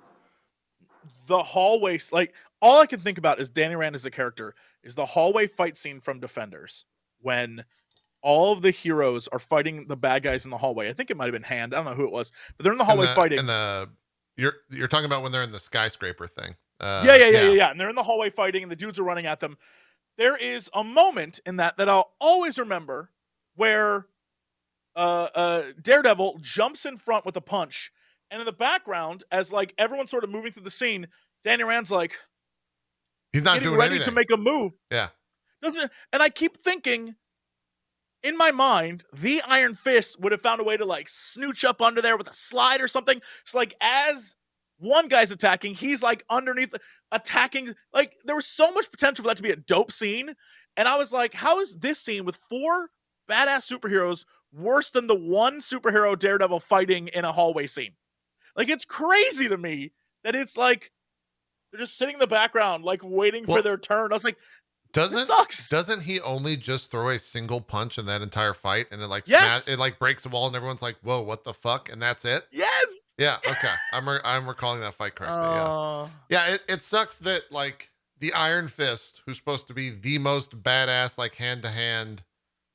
Speaker 2: The hallways, like all I can think about is Danny Rand as a character is the hallway fight scene from Defenders when all of the heroes are fighting the bad guys in the hallway. I think it might have been Hand. I don't know who it was, but they're in the hallway fighting.
Speaker 1: And you're talking about when they're in the skyscraper thing.
Speaker 2: Yeah. And they're in the hallway fighting, and the dudes are running at them. There is a moment in that I'll always remember where Daredevil jumps in front with a punch, and in the background, as like everyone's sort of moving through the scene, Danny Rand's like,
Speaker 1: he's not doing
Speaker 2: ready
Speaker 1: anything
Speaker 2: to make a move.
Speaker 1: Yeah,
Speaker 2: doesn't. And I keep thinking, in my mind, the Iron Fist would have found a way to like snooch up under there with a slide or something. So like as one guy's attacking, he's like underneath attacking. Like there was so much potential for that to be a dope scene. And I was like, how is this scene with 4 badass superheroes worse than the one superhero Daredevil fighting in a hallway scene? Like it's crazy to me that it's like they're just sitting in the background, like waiting for their turn. I was like,
Speaker 1: Doesn't he only just throw a single punch in that entire fight, and it like it like breaks a wall, and everyone's like, "Whoa, what the fuck?" And that's it.
Speaker 2: Yes.
Speaker 1: Yeah. Okay. I'm recalling that fight correctly. Yeah. It sucks that like the Iron Fist, who's supposed to be the most badass like hand to hand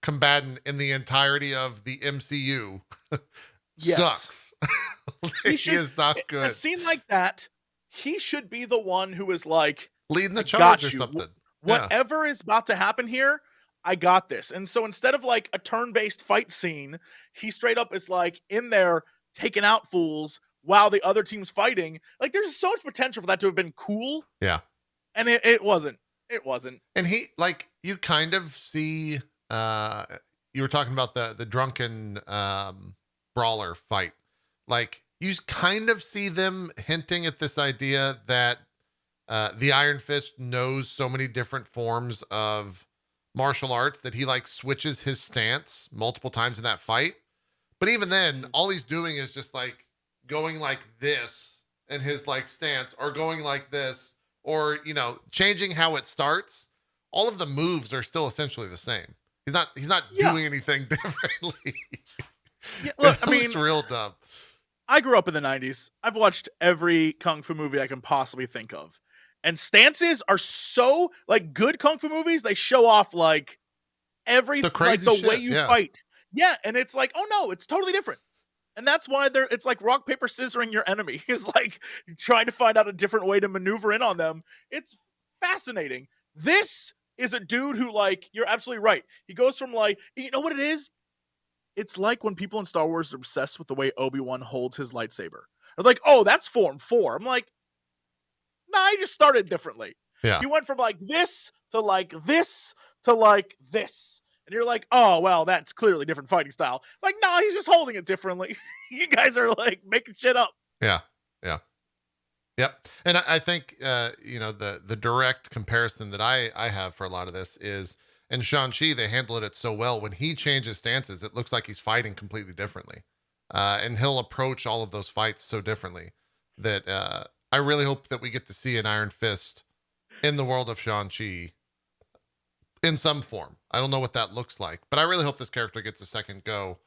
Speaker 1: combatant in the entirety of the MCU, sucks. He is not good.
Speaker 2: A scene like that, he should be the one who is like
Speaker 1: leading the charge or something.
Speaker 2: Whatever is about to happen here, I got this. And so instead of like a turn-based fight scene, he straight up is like in there taking out fools while the other team's fighting. Like there's so much potential for that to have been cool.
Speaker 1: Yeah.
Speaker 2: And it wasn't. It wasn't.
Speaker 1: And he like you kind of see you were talking about the drunken brawler fight. Like you kind of see them hinting at this idea that the Iron Fist knows so many different forms of martial arts that he like switches his stance multiple times in that fight. But even then, all he's doing is just like going like this in his like stance, or going like this, or, changing how it starts, all of the moves are still essentially the same. He's not doing anything differently.
Speaker 2: Yeah, look, I mean,
Speaker 1: it's real dumb.
Speaker 2: I grew up in the 90s. I've watched every kung fu movie I can possibly think of. And stances are so, like, good kung fu movies, they show off, like, everything, like, the way you fight. Yeah, and it's like, oh no, it's totally different. And that's why it's like rock, paper, scissoring your enemy. Is like trying to find out a different way to maneuver in on them. It's fascinating. This is a dude who, like, you're absolutely right. He goes from, like, you know what it is? It's like when people in Star Wars are obsessed with the way Obi-Wan holds his lightsaber. They're like, oh, that's form 4. I'm like, nah, he just started differently.
Speaker 1: Yeah.
Speaker 2: He went from like this to like this to like this. And you're like, oh, well, that's clearly different fighting style. Like, no, he's just holding it differently. You guys are like making shit up.
Speaker 1: Yeah. Yeah. Yep. And I think, the direct comparison that I have for a lot of this is in Shang-Chi, they handled it so well. When he changes stances, it looks like he's fighting completely differently. And he'll approach all of those fights so differently that I really hope that we get to see an Iron Fist in the world of Shang-Chi in some form. I don't know what that looks like, but I really hope this character gets a second go.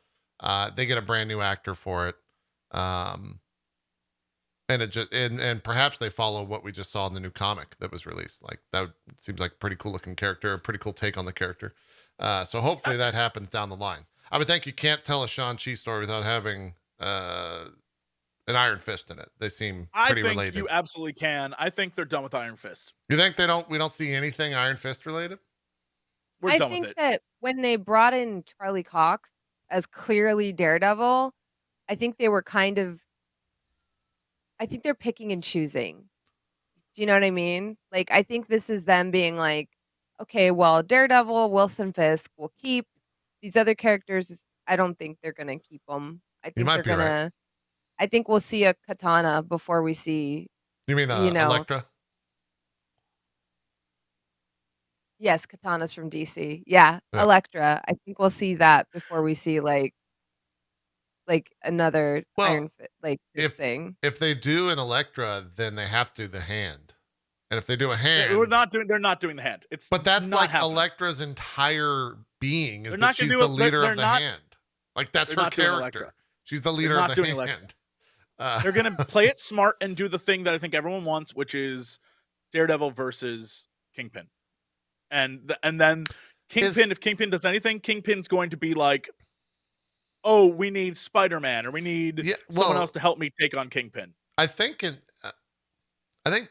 Speaker 1: They get a brand new actor for it. And perhaps they follow what we just saw in the new comic that was released. Like, that seems like a pretty cool looking character, a pretty cool take on the character. So hopefully that happens down the line. I would think you can't tell a Shang-Chi story without having an Iron Fist in it. They seem pretty related.
Speaker 2: You absolutely can. I think they're done with Iron Fist.
Speaker 1: You think we don't see anything Iron Fist related?
Speaker 2: We're done with it.
Speaker 3: I think that when they brought in Charlie Cox as clearly Daredevil, I think they were I think they're picking and choosing. Do you know what I mean? Like, I think this is them being like, okay, well, Daredevil, Wilson Fisk will keep these other characters. I don't think they're going to keep them. I think they're going to, I think we'll see a Katana before we see.
Speaker 1: You mean Elektra?
Speaker 3: Yes, Katana's from DC. Yeah, Elektra. I think we'll see that before we see like another Iron Fist, like this thing.
Speaker 1: If they do an Elektra, then they have to do the hand. And if they do a hand,
Speaker 2: they're not doing the hand.
Speaker 1: But that's
Speaker 2: not
Speaker 1: like
Speaker 2: happening.
Speaker 1: Elektra's entire being is that she's the leader of the hand. Like, that's her character. She's the leader of the hand.
Speaker 2: They're going to play it smart and do the thing that I think everyone wants, which is Daredevil versus Kingpin. And then Kingpin, if Kingpin does anything, Kingpin's going to be like, oh, we need Spider-Man, or we need someone else to help me take on Kingpin.
Speaker 1: I think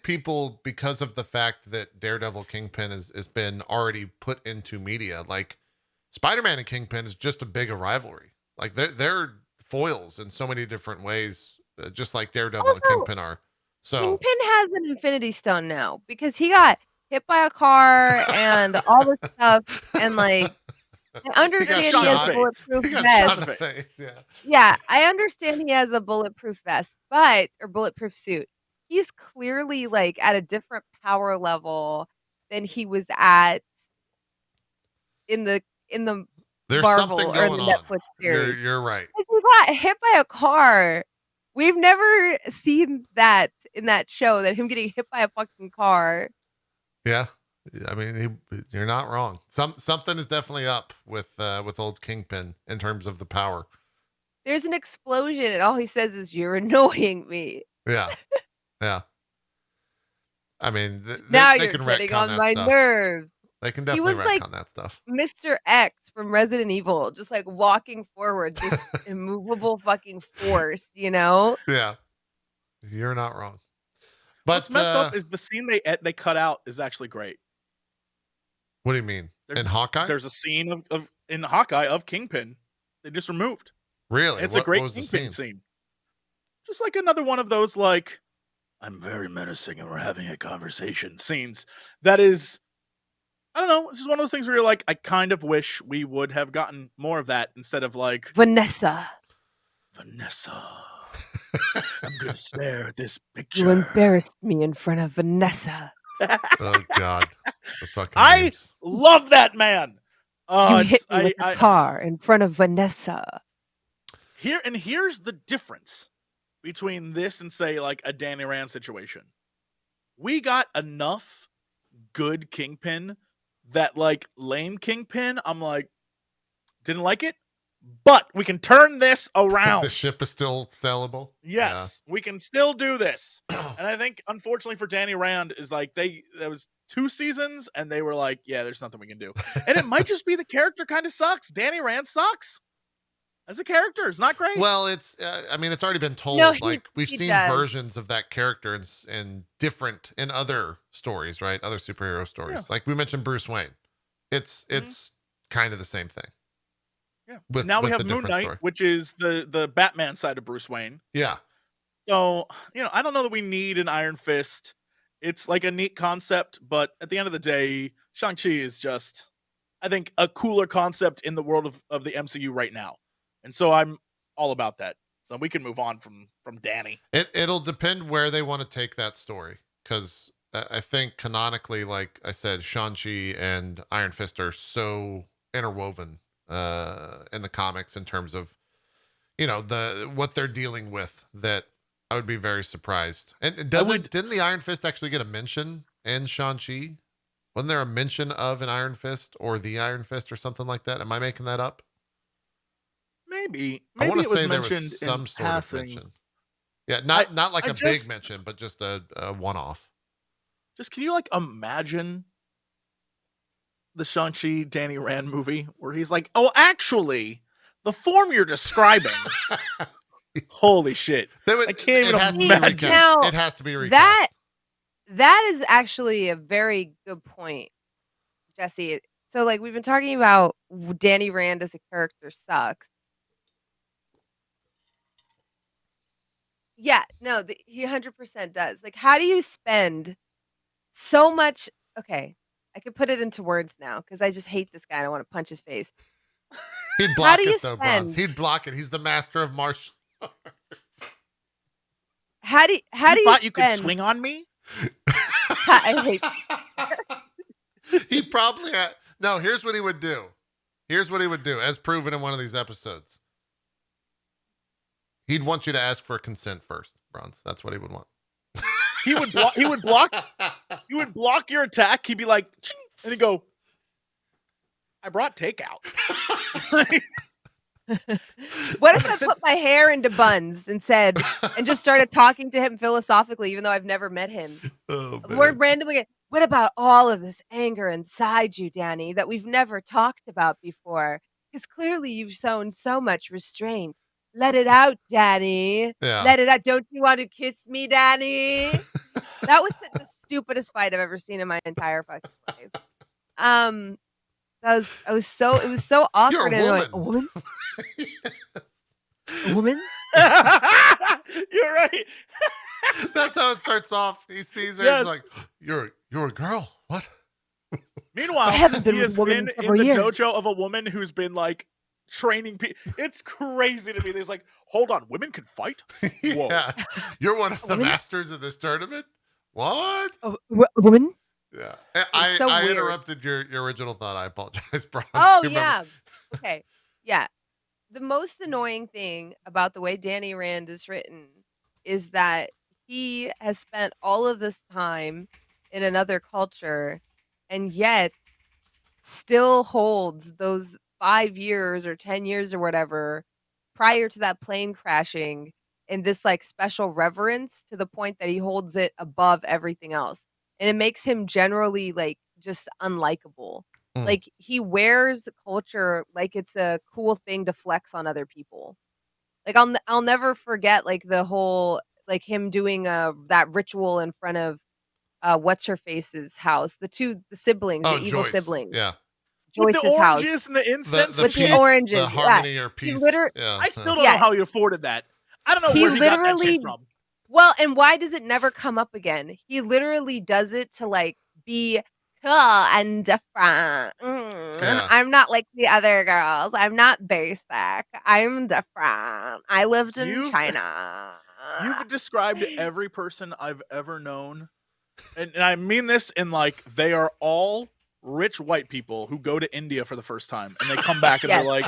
Speaker 1: people, because of the fact that Daredevil Kingpin has been already put into media, like, Spider-Man and Kingpin is just a bigger rivalry. Like, they're foils in so many different ways, just like Daredevil and Kingpin are. So
Speaker 3: Kingpin has an Infinity Stone now because he got hit by a car and all this stuff, and like, I understand he has a bulletproof vest. Yeah, I understand he has a bulletproof vest, or bulletproof suit. He's clearly like at a different power level than he was at in the
Speaker 1: There's
Speaker 3: Marvel
Speaker 1: something
Speaker 3: or
Speaker 1: going
Speaker 3: the Netflix series.
Speaker 1: You're right.
Speaker 3: He got hit by a car. We've never seen that in that show, that him getting hit by a fucking car.
Speaker 1: Yeah. I mean, you're not wrong. Something is definitely up with old Kingpin in terms of the power.
Speaker 3: There's an explosion, and all he says is, "You're annoying me."
Speaker 1: Yeah, yeah. I mean,
Speaker 3: now
Speaker 1: they
Speaker 3: you're
Speaker 1: can
Speaker 3: getting on
Speaker 1: that
Speaker 3: my
Speaker 1: stuff.
Speaker 3: nerves.
Speaker 1: They can definitely retcon that stuff.
Speaker 3: Mr. X from Resident Evil, just like walking forward, this immovable fucking force, you know?
Speaker 1: Yeah, you're not wrong. But
Speaker 2: what's messed up is the scene they cut out is actually great.
Speaker 1: What do you mean? In Hawkeye?
Speaker 2: There's a scene in Hawkeye of Kingpin. They just removed.
Speaker 1: Really?
Speaker 2: It's a great Kingpin scene. Just like another one of those, like, I'm very menacing and we're having a conversation scenes. That is, I don't know. It's just one of those things where you're like, I kind of wish we would have gotten more of that instead of like
Speaker 3: Vanessa.
Speaker 2: I'm gonna stare at this picture.
Speaker 3: You embarrassed me in front of Vanessa.
Speaker 1: Oh God, the fucking
Speaker 2: names. Love that man.
Speaker 3: You hit me with a car in front of Vanessa. Here's the difference between this and, say, like a Danny Rand situation.
Speaker 2: we got enough good Kingpin that like lame Kingpin, I'm like, didn't like it, but we can turn this around.
Speaker 1: The ship is still sellable.
Speaker 2: Yes, we can still do this. And I think, unfortunately for Danny Rand, is like there was 2 seasons and they were like, yeah, there's nothing we can do. And it might just be the character kind of sucks. Danny Rand sucks as a character. It's not great.
Speaker 1: Well, it's I mean, it's already been told.
Speaker 3: No,
Speaker 1: we've seen versions of that character in other stories, right? Other superhero stories.
Speaker 2: Yeah.
Speaker 1: Like we mentioned Bruce Wayne. It's kind of the same thing.
Speaker 2: Yeah.
Speaker 1: With
Speaker 2: we have
Speaker 1: a
Speaker 2: Moon Knight,
Speaker 1: story.
Speaker 2: which is the Batman side of Bruce Wayne.
Speaker 1: Yeah.
Speaker 2: So, I don't know that we need an Iron Fist. It's like a neat concept, but at the end of the day, Shang-Chi is just, I think, a cooler concept in the world of the MCU right now. And so I'm all about that. So we can move on from Danny.
Speaker 1: It'll depend where they want to take that story. Because I think canonically, like I said, Shang-Chi and Iron Fist are so interwoven in the comics in terms of, what they're dealing with, that I would be very surprised. And didn't the Iron Fist actually get a mention in Shang-Chi? Wasn't there a mention of an Iron Fist or the Iron Fist or something like that? Am I making that up?
Speaker 2: Maybe
Speaker 1: I want to say there
Speaker 2: mentioned
Speaker 1: was some sort
Speaker 2: passing.
Speaker 1: of mention. Yeah, not like a big mention, but just a one-off.
Speaker 2: Just can you like imagine the Shang-Chi Danny Rand movie where he's like, oh, actually, the form you're describing. Holy shit. I can't even imagine.
Speaker 1: It has to be recast.
Speaker 3: That is actually a very good point, Jesse. So like we've been talking about Danny Rand as a character sucks. Yeah, no, he 100% does. Like, how do you spend so much? Okay, I could put it into words now because I just hate this guy and I want to punch his face.
Speaker 1: He'd block it though, Bronze. He'd block it. He's the master of martial arts.
Speaker 3: How do you
Speaker 2: thought you could swing on me?
Speaker 3: I hate.
Speaker 1: He probably no. Here's what he would do. As proven in one of these episodes. He'd want you to ask for consent first, Bronze. That's what he would want.
Speaker 2: He would block. He would block your attack. He'd be like, ching, and he'd go, "I brought takeout."
Speaker 3: What if I put my hair into buns and just started talking to him philosophically, even though I've never met him? We're randomly. What about all of this anger inside you, Danny, that we've never talked about before? Because clearly you've shown so much restraint. Let it out, Danny.
Speaker 1: Yeah.
Speaker 3: Let it out. Don't you want to kiss me, Danny? That was the stupidest fight I've ever seen in my entire fucking life. It was so awkward.
Speaker 1: You're
Speaker 3: a woman. A woman?
Speaker 2: You're right.
Speaker 1: That's how it starts off. He sees her. Yes. He's like, "You're a girl. What?"
Speaker 2: Meanwhile,
Speaker 3: I haven't been
Speaker 2: he has been in the dojo of a woman who's been like training people. It's crazy to me. There's like, hold on, women can fight? Whoa.
Speaker 1: Yeah. You're one of the masters of this tournament? What?
Speaker 3: A woman?
Speaker 1: Yeah. I interrupted your original thought. I apologize, Brian.
Speaker 3: Oh, yeah. Okay. Yeah. The most annoying thing about the way Danny Rand is written is that he has spent all of this time in another culture and yet still holds those 5 years or 10 years or whatever prior to that plane crashing in this like special reverence to the point that he holds it above everything else. And it makes him generally like just unlikable. Like he wears culture like it's a cool thing to flex on other people. Like I'll never forget like the whole like him doing that ritual in front of what's her face's house. The siblings, the evil
Speaker 1: Joyce.
Speaker 3: Siblings.
Speaker 1: Yeah.
Speaker 3: Joyce's
Speaker 2: with the oranges
Speaker 3: house.
Speaker 2: And the incense
Speaker 3: with the oranges.
Speaker 1: The harmony or peace.
Speaker 2: I still don't know how he afforded that. I don't know where he got that shit from.
Speaker 3: Well, and why does it never come up again? He literally does it to like be cool and different. Yeah. I'm not like the other girls. I'm not basic. I'm different. I lived in China.
Speaker 2: You've described every person I've ever known. And I mean this in like, they are all rich white people who go to India for the first time. And they come back and they're like,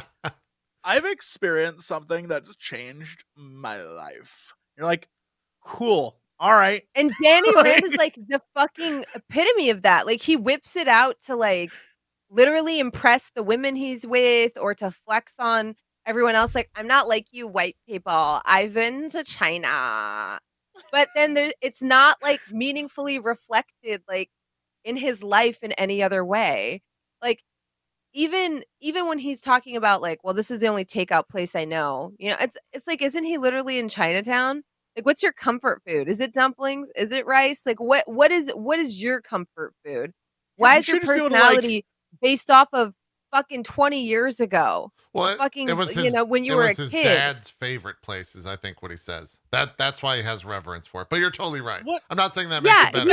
Speaker 2: I've experienced something that's changed my life. You're like, cool. all right.
Speaker 3: And Danny Rand is like the fucking epitome of that. Like he whips it out to like literally impress the women he's with or to flex on everyone else. Like, I'm not like you white people. I've been to China. But then it's not like meaningfully reflected like in his life in any other way. Like even when he's talking about like, well, this is the only takeout place I know. You know, it's like, isn't he literally in Chinatown? Like, what's your comfort food? Is it dumplings? Is it rice? Like, what is your comfort food? Why is your personality based off of fucking 20 years ago?
Speaker 1: Well,
Speaker 3: fucking,
Speaker 1: it was his,
Speaker 3: when you were a
Speaker 1: his
Speaker 3: kid.
Speaker 1: dad's favorite places, I think, what he says. That's why he has reverence for it. But you're totally right.
Speaker 2: What?
Speaker 1: I'm not saying that makes it better.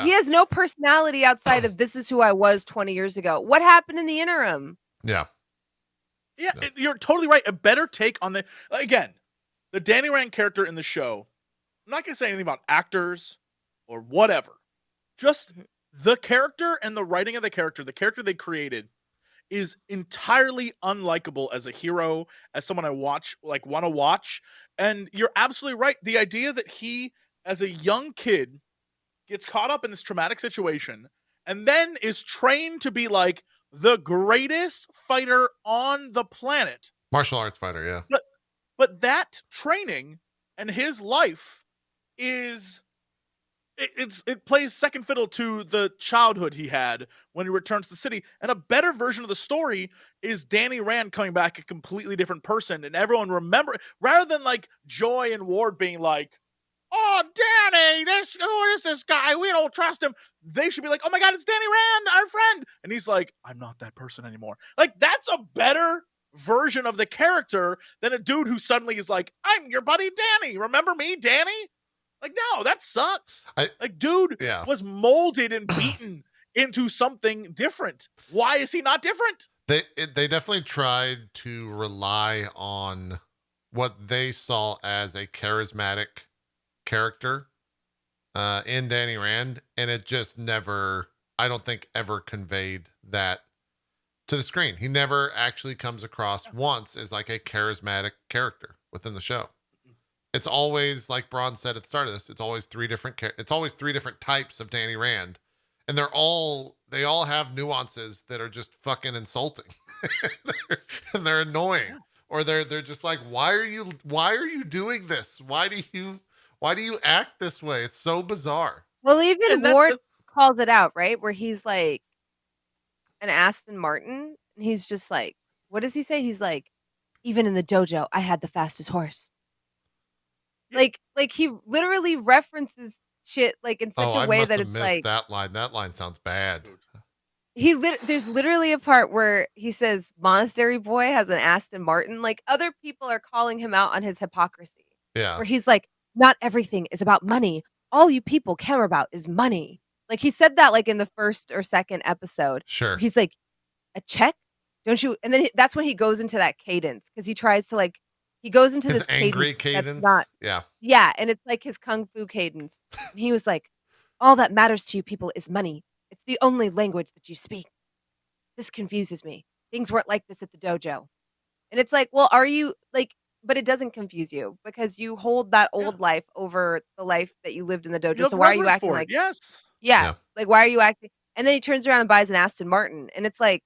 Speaker 3: He has no personality outside of this is who I was 20 years ago. What happened in the interim?
Speaker 2: Yeah, you're totally right. A better take on the Danny Rand character in the show. I'm not going to say anything about actors or whatever. Just the character and the writing of the character they created is entirely unlikable as a hero, as someone I want to watch. And you're absolutely right. The idea that he, as a young kid, gets caught up in this traumatic situation and then is trained to be like the greatest fighter on the planet.
Speaker 1: Martial arts fighter, yeah.
Speaker 2: But that training and his life is it plays second fiddle to the childhood he had when he returns to the city. And a better version of the story is Danny Rand coming back a completely different person, and everyone remember, rather than like Joy and Ward being like, "Oh, Danny, who is this guy? We don't trust him." They should be like, "Oh my God, it's Danny Rand, our friend." And he's like, "I'm not that person anymore." Like, that's a better version of the character than a dude who suddenly is like, "I'm your buddy Danny. Remember me, Danny?" Like, no, that sucks. Dude was molded and beaten into something different. Why is he not different?
Speaker 1: They definitely tried to rely on what they saw as a charismatic character in Danny Rand, and it just never, I don't think, ever conveyed that to the screen. He never actually comes across once as like a charismatic character within the show. It's always, like Bronze said at the start of this, it's always three different types of Danny Rand, and they all have nuances that are just fucking insulting. they're annoying, or they're just like, why are you doing this? Why do you act this way? It's so bizarre.
Speaker 3: Well, even Ward calls it out, right? Where he's like an Aston Martin, and he's just like, what does he say? He's like, even in the dojo, I had the fastest horse. Like he literally references shit like in such a way that it's like
Speaker 1: that line. That line sounds bad.
Speaker 3: There's literally a part where he says Monastery Boy has an Aston Martin. Like, other people are calling him out on his hypocrisy.
Speaker 1: Yeah.
Speaker 3: Where he's like, not everything is about money. All you people care about is money. Like, he said that like in the first or second episode.
Speaker 1: Sure.
Speaker 3: He's like, a check? Don't you? And then that's when he goes into that cadence, because he tries to like, he goes into
Speaker 1: his
Speaker 3: this
Speaker 1: angry cadence.
Speaker 3: Yeah, and it's like his kung fu cadence. And he was like, all that matters to you people is money. It's the only language that you speak. This confuses me. Things weren't like this at the dojo. And it's like, well, are you like, but it doesn't confuse you because you hold that old life over the life that you lived in the dojo. So why are you acting like,
Speaker 2: yes.
Speaker 3: Yeah. Like, why are you acting? And then he turns around and buys an Aston Martin. And it's like,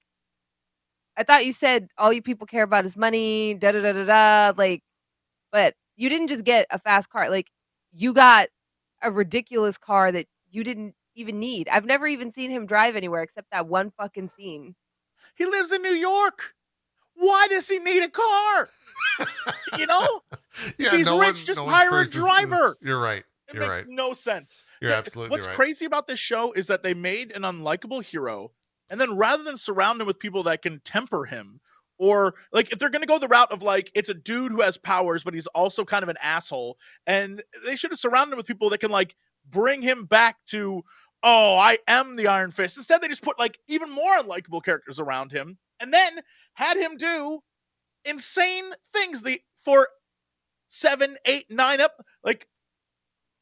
Speaker 3: I thought you said all you people care about is money, da da da da da. Like, but you didn't just get a fast car. Like, you got a ridiculous car that you didn't even need. I've never even seen him drive anywhere except that one fucking scene.
Speaker 2: He lives in New York. Why does he need a car? You know?
Speaker 1: Yeah,
Speaker 2: if he's rich, just hire a driver.
Speaker 1: You're right.
Speaker 2: It makes no sense.
Speaker 1: You're absolutely
Speaker 2: right.
Speaker 1: What's
Speaker 2: crazy about this show is that they made an unlikable hero, and then rather than surround him with people that can temper him, or like if they're going to go the route of like, it's a dude who has powers, but he's also kind of an asshole, and they should have surrounded him with people that can like bring him back to, oh, I am the Iron Fist. Instead, they just put like even more unlikable characters around him, and then had him do insane things for 7, 8, 9 up. Like,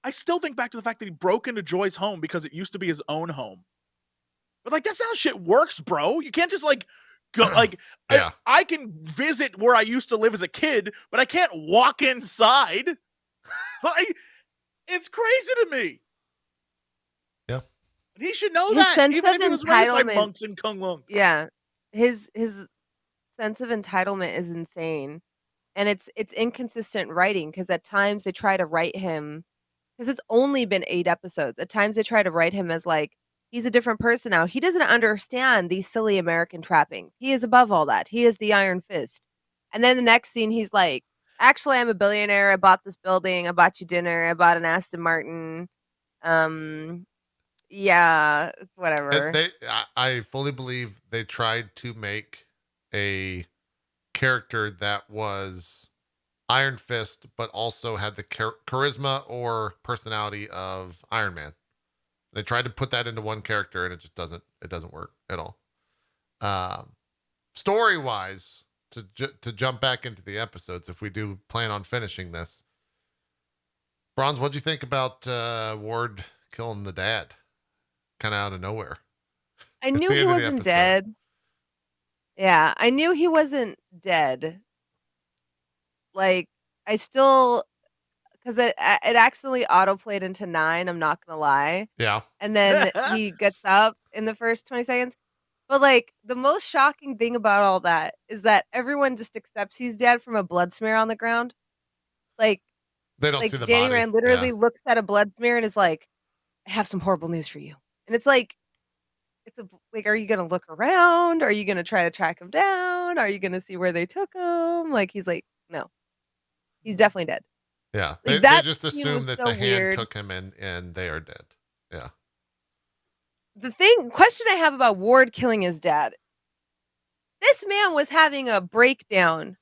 Speaker 2: I still think back to the fact that he broke into Joy's home because it used to be his own home. But like, that's how shit works, bro. You can't just like go like,
Speaker 1: yeah.
Speaker 2: I can visit where I used to live as a kid, but I can't walk inside. Like, It's crazy to me.
Speaker 1: Yeah.
Speaker 2: And he should know that, even if he was raised by monks in Kunlun.
Speaker 3: Yeah. His sense of entitlement is insane. And it's inconsistent writing, because at times they try to write him, because it's only been 8 episodes. At times they try to write him as like, he's a different person now. He doesn't understand these silly American trappings. He is above all that. He is the Iron Fist. And then the next scene, he's like, actually, I'm a billionaire. I bought this building. I bought you dinner. I bought an Aston Martin. Yeah, whatever.
Speaker 1: I fully believe they tried to make a character that was Iron Fist, but also had the charisma or personality of Iron Man. They tried to put that into one character, and it just doesn't work at all. Story wise, to jump back into the episodes, if we do plan on finishing this, Bronze, what'd you think about Ward killing the dad? Kind of out of nowhere.
Speaker 3: I knew he wasn't dead. Yeah, I knew he wasn't dead. Like, I still, because it accidentally autoplayed into 9, I'm not gonna lie.
Speaker 1: Yeah.
Speaker 3: And then he gets up in the first 20 seconds. But like, the most shocking thing about all that is that everyone just accepts he's dead from a blood smear on the ground. Like,
Speaker 1: they don't see the
Speaker 3: Danny
Speaker 1: body.
Speaker 3: Rand literally looks at a blood smear and is like, I have some horrible news for you. And it's like, are you gonna look around? Are you gonna try to track him down? Are you gonna see where they took him? Like, he's like, no, he's definitely dead.
Speaker 1: Yeah,
Speaker 3: Like,
Speaker 1: they just assume that
Speaker 3: so
Speaker 1: the
Speaker 3: weird.
Speaker 1: hand took him and they are dead. Yeah.
Speaker 3: The question I have about Ward killing his dad, this man was having a breakdown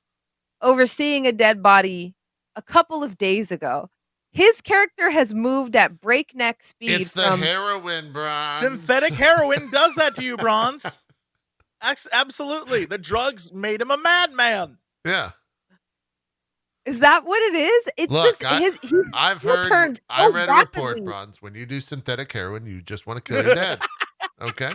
Speaker 3: over seeing a dead body a couple of days ago. His character has moved at breakneck speed.
Speaker 1: It's the heroin, Bronze.
Speaker 2: Synthetic heroin does that to you, Bronze. Absolutely. The drugs made him a madman.
Speaker 1: Yeah.
Speaker 3: Is that what it is? It's
Speaker 1: Look,
Speaker 3: just
Speaker 1: I read a report, Bronze. When you do synthetic heroin, you just want to kill your dad. Okay?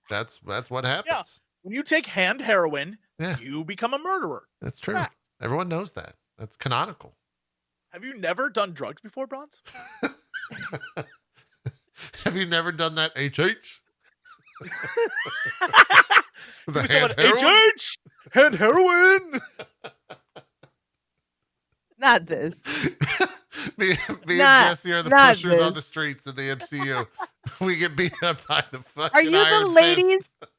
Speaker 1: That's what happens.
Speaker 2: Yeah. When you take hand heroin, you become a murderer.
Speaker 1: That's true. Everyone knows that. That's canonical.
Speaker 2: Have you never done drugs before, Bronze?
Speaker 1: Have you never done that HH?
Speaker 2: The hand heroin? HH! Hand heroin!
Speaker 3: Not this.
Speaker 1: me and Jesse are the pushers on the streets of the MCU. We get beat up by the fucking
Speaker 3: Are you
Speaker 1: Iron
Speaker 3: the ladies?
Speaker 1: Fist.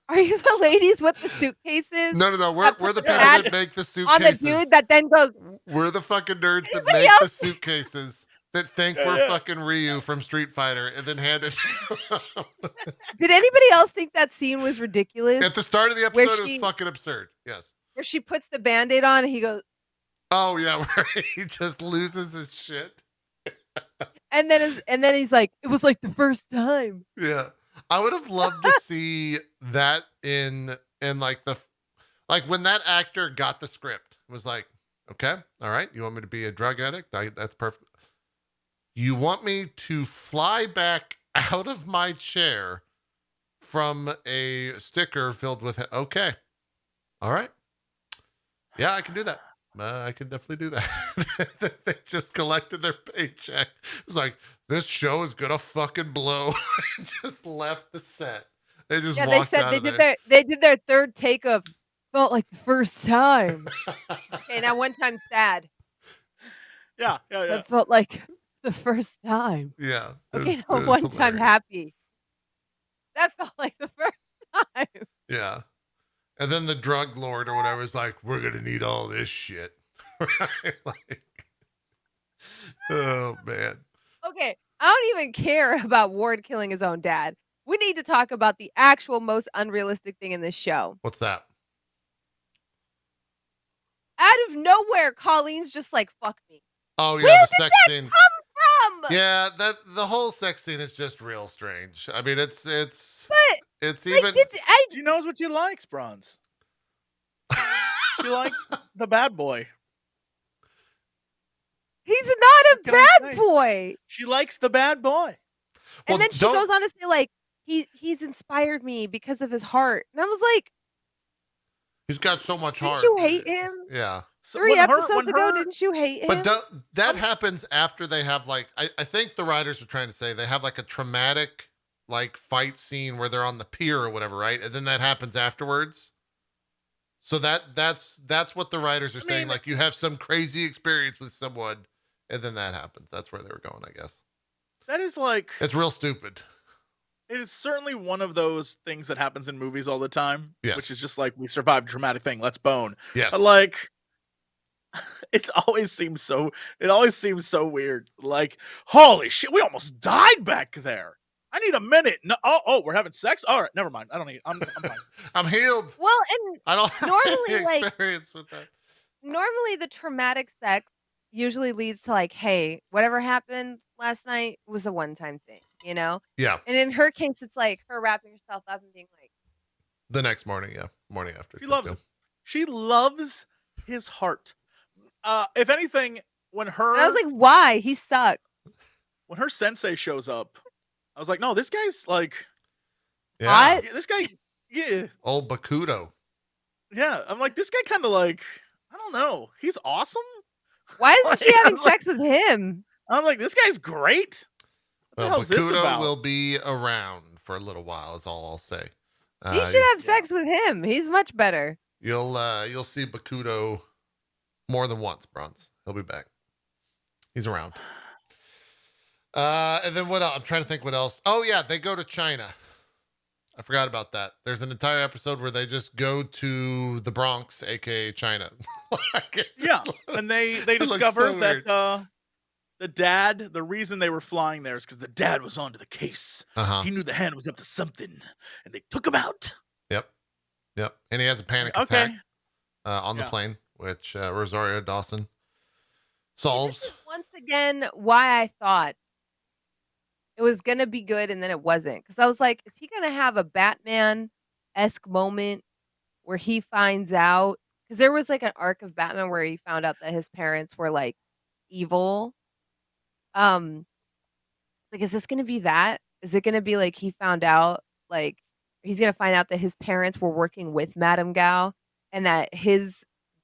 Speaker 3: Are you the ladies with the suitcases?
Speaker 1: No. We're the people that make the suitcases.
Speaker 3: On the dude that then goes.
Speaker 1: We're the fucking nerds that make the suitcases that think we're fucking Ryu from Street Fighter and then hand it to them.
Speaker 3: Did anybody else think that scene was ridiculous?
Speaker 1: At the start of the episode, it was fucking absurd. Yes.
Speaker 3: Where she puts the Band-Aid on and he goes.
Speaker 1: Oh yeah, where he just loses his shit.
Speaker 3: And then he's like, it was like the first time.
Speaker 1: Yeah. I would have loved to see that in like when that actor got the script, was like, okay, all right, you want me to be a drug addict? That's perfect. You want me to fly back out of my chair from a sticker filled with okay. All right. Yeah, I can do that. I can definitely do that. They just collected their paycheck. It was like, this show is gonna fucking blow. Just left the set. They just walked out of there.
Speaker 3: They did their third take of felt like the first time. Okay, now one time sad.
Speaker 2: Yeah.
Speaker 3: That felt like the first time.
Speaker 1: Yeah.
Speaker 3: Okay, now one time happy. That felt like the first time.
Speaker 1: Yeah. And then the drug lord or whatever is like, we're going to need all this shit. Right? Like, oh, man.
Speaker 3: Okay, I don't even care about Ward killing his own dad. We need to talk about the actual most unrealistic thing in this show.
Speaker 1: What's that?
Speaker 3: Out of nowhere, Colleen's just like, fuck me.
Speaker 1: Oh, yeah,
Speaker 3: Where
Speaker 1: the
Speaker 3: did
Speaker 1: sex
Speaker 3: that
Speaker 1: scene.
Speaker 3: Come from?
Speaker 1: Yeah, the whole sex scene is just real strange. I mean, it's
Speaker 3: like,
Speaker 1: even.
Speaker 2: She knows what she likes, Bronze. She likes the bad boy.
Speaker 3: He's not a bad boy.
Speaker 2: She likes the bad boy.
Speaker 3: And then she goes on to say, like, he's inspired me because of his heart. And I was like,
Speaker 1: he's got so much heart.
Speaker 3: Did you hate him?
Speaker 1: Yeah.
Speaker 2: So
Speaker 3: 3 episodes ago, didn't you hate him?
Speaker 1: But that happens after they have like I think the writers are trying to say they have like a traumatic like fight scene where they're on the pier or whatever, right? And then that happens afterwards. So that's what the writers are saying. Like you have some crazy experience with someone, and then that happens. That's where they were going, I guess.
Speaker 2: That is like
Speaker 1: it's real stupid.
Speaker 2: It is certainly one of those things that happens in movies all the time.
Speaker 1: Yes.
Speaker 2: Which is just like, we survived a traumatic thing, let's bone.
Speaker 1: Yes.
Speaker 2: But like, it always seems so weird. Like, holy shit, we almost died back there. I need a minute. No, oh, we're having sex? All right, never mind. I don't need. I'm fine.
Speaker 1: I'm healed.
Speaker 3: Well, and
Speaker 1: I don't have
Speaker 3: normally
Speaker 1: any experience with that.
Speaker 3: Normally, the traumatic sex usually leads to like, hey, whatever happened last night was a one-time thing, you know?
Speaker 1: Yeah.
Speaker 3: And in her case, it's like her wrapping herself up and being like,
Speaker 1: the next morning, morning after.
Speaker 2: She loves him. She loves his heart. If anything, when her,
Speaker 3: and I was like, why? He sucked.
Speaker 2: When her sensei shows up, I was like, no, this guy's like,
Speaker 1: yeah,
Speaker 2: this guy, yeah,
Speaker 1: old Bakudo.
Speaker 2: Yeah, I'm like, this guy kind of like, I don't know, he's awesome.
Speaker 3: Why isn't she having sex with him?
Speaker 2: I'm like, this guy's great. What the hell is this about?
Speaker 1: Bakudo will be around for a little while, is all I'll say.
Speaker 3: She should have sex with him. He's much better.
Speaker 1: You'll see Bakudo more than once, Bronze. He'll be back. He's around. And then what else? I'm trying to think what else. Oh yeah, they go to China. I forgot about that. There's an entire episode where they just go to the Bronx, aka China.
Speaker 2: And they discover that the dad, the reason they were flying there is because the dad was onto the case. He knew the hand was up to something, and they took him out.
Speaker 1: Yep. And he has a panic attack on the plane, which Rosario Dawson solves.
Speaker 3: This is once again why I thought it was going to be good and then it wasn't. Because I was like, is he going to have a Batman-esque moment where he finds out? Because there was like an arc of Batman where he found out that his parents were like evil. Like, is this going to be that? Is it going to be like he found out, like, he's going to find out that his parents were working with Madame Gao and that his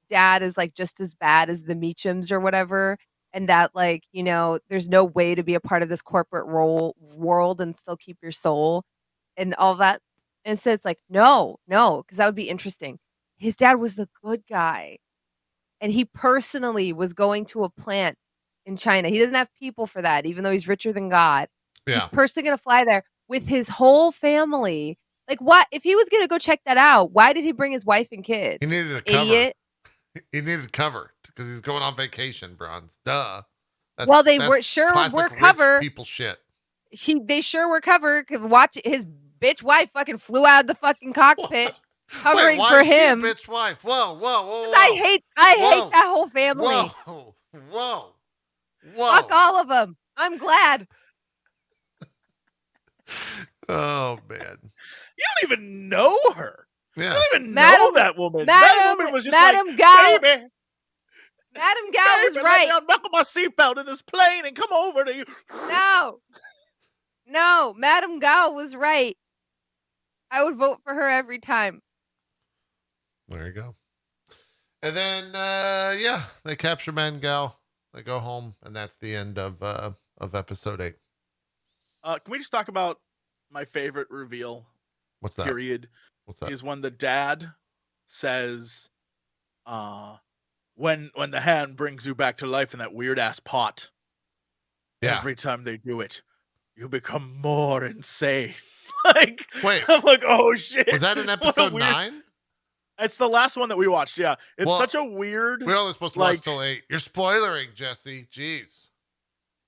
Speaker 3: dad is like just as bad as the Meachums or whatever. And that, like, you know, there's no way to be a part of this corporate world and still keep your soul and all that. And instead it's like, no, because that would be interesting. His dad was the good guy. And he personally was going to a plant in China. He doesn't have people for that, even though he's richer than God.
Speaker 1: Yeah.
Speaker 3: He's personally going to fly there with his whole family. Like, what? If he was going to go check that out, why did he bring his wife and kid?
Speaker 1: He needed a cover.
Speaker 3: Idiot.
Speaker 1: He needed cover because he's going on vacation, Bronze. Duh.
Speaker 3: They were covered.
Speaker 1: People shit.
Speaker 3: They sure were covered. Watch, his bitch wife fucking flew out of the fucking cockpit covering
Speaker 1: why
Speaker 3: for
Speaker 1: is
Speaker 3: him.
Speaker 1: She a bitch wife. Whoa.
Speaker 3: I hate that whole family.
Speaker 1: Whoa.
Speaker 3: Fuck all of them. I'm glad.
Speaker 1: Oh man.
Speaker 2: You don't even know her.
Speaker 1: Yeah.
Speaker 2: You don't even know that woman.
Speaker 3: That
Speaker 2: woman was just
Speaker 3: Madame Gao.
Speaker 2: baby.
Speaker 3: Madame Gao was right.
Speaker 2: Let me unbuckle my seatbelt in this plane and come over to you.
Speaker 3: No, Madame Gao was right. I would vote for her every time.
Speaker 1: There you go. And then, they capture Madame Gao. They go home, and that's the end of episode 8.
Speaker 2: Can we just talk about my favorite reveal?
Speaker 1: What's that?
Speaker 2: Period.
Speaker 1: What's that?
Speaker 2: Is when the dad says, when the hand brings you back to life in that weird ass pot.
Speaker 1: Yeah.
Speaker 2: Every time they do it, you become more insane. Like,
Speaker 1: wait,
Speaker 2: I'm like, oh shit.
Speaker 1: Was that in episode 9?
Speaker 2: It's the last one that we watched. Yeah, it's such a weird.
Speaker 1: We're only supposed to watch till 8. You're spoilering, Jesse. Jeez.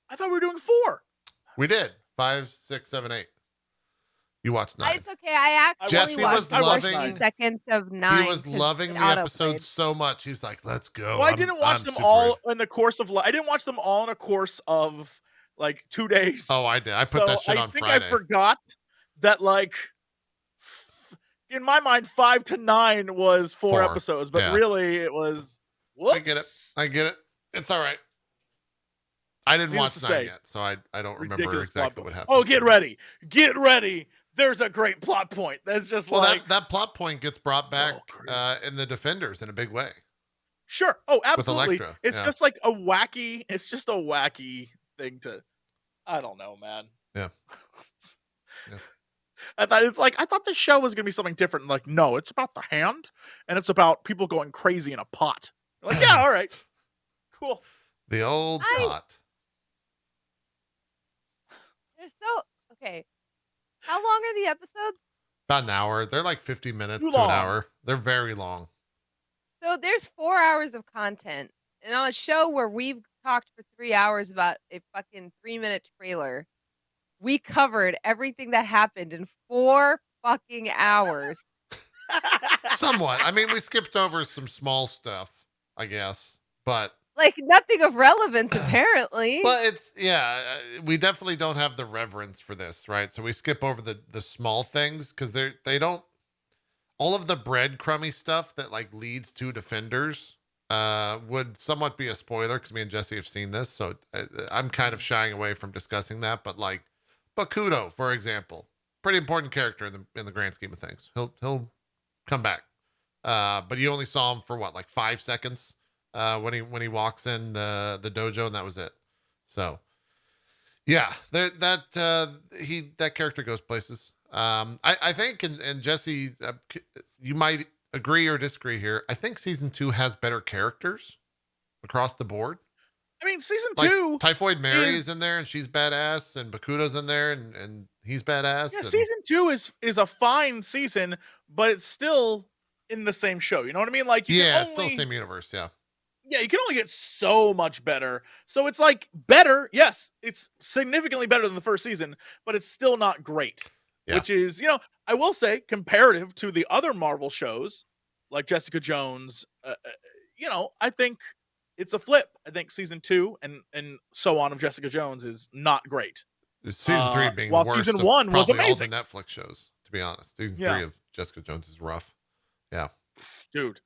Speaker 2: I thought we were doing 4.
Speaker 1: We did 5, 6, 7, 8. You watched 9.
Speaker 3: It's okay. I actually
Speaker 1: Jesse was loving
Speaker 3: seconds of 9.
Speaker 1: He was loving the episode so much. He's like, "Let's go."
Speaker 2: Well, I didn't watch them all in the course of. I didn't watch them all in a course of like 2 days.
Speaker 1: Oh, I did. I put that shit on Friday.
Speaker 2: I think I forgot that, like, in my mind, 5 to 9 was 4 episodes, but really it was. Whoops.
Speaker 1: I get it. It's all right. I didn't watch 9 yet, so I don't remember exactly what happened.
Speaker 2: Oh, get ready. There's a great plot point. That's just
Speaker 1: that plot point gets brought back in the Defenders in a big way.
Speaker 2: Sure. Oh, absolutely.
Speaker 1: Elektra,
Speaker 2: It's
Speaker 1: yeah.
Speaker 2: just like a wacky. It's just a wacky thing to. I don't know, man.
Speaker 1: Yeah. Yeah.
Speaker 2: I thought the show was gonna be something different. Like, no, it's about the hand, and it's about people going crazy in a pot. Like, yeah, all right, cool.
Speaker 1: The old pot.
Speaker 3: They're so okay. How long are the episodes?
Speaker 1: About an hour. They're like 50 minutes
Speaker 2: Too
Speaker 1: to
Speaker 2: long.
Speaker 1: an hour. They're very long.
Speaker 3: So there's 4 hours of content, and on a show where we've talked for 3 hours about a fucking 3-minute trailer, we covered everything that happened in 4 fucking hours.
Speaker 1: Somewhat. I mean, we skipped over some small stuff, I guess, but
Speaker 3: like nothing of relevance apparently.
Speaker 1: But it's we definitely don't have the reverence for this, right? So we skip over the small things because they don't. All of the breadcrumby stuff that like leads to Defenders would somewhat be a spoiler because me and Jesse have seen this, so I'm kind of shying away from discussing that. But like Bakuto, for example, pretty important character in the grand scheme of things. He'll come back, but you only saw him for what, like 5 seconds when he walks in the dojo, and that was it. So yeah, that character goes places. I think, and Jesse, you might agree or disagree here. I think season 2 has better characters across the board.
Speaker 2: I mean, season
Speaker 1: like
Speaker 2: 2,
Speaker 1: Typhoid Mary is in there and she's badass, and Bakuto's in there and he's badass.
Speaker 2: Yeah,
Speaker 1: and
Speaker 2: season 2 is a fine season, but it's still in the same show. You know what I mean? Like,
Speaker 1: it's still the same universe. Yeah.
Speaker 2: Yeah, you can only get so much better. So it's like better. Yes, it's significantly better than the first season, but it's still not great. Yeah. Which is, I will say, comparative to the other Marvel shows like Jessica Jones, I think it's a flip. I think season 2 and so on of Jessica Jones is not great.
Speaker 1: Season 3 being
Speaker 2: while
Speaker 1: the worst
Speaker 2: season 1 was amazing.
Speaker 1: All the Netflix shows, to be honest. Season 3 of Jessica Jones is rough. Yeah,
Speaker 2: dude.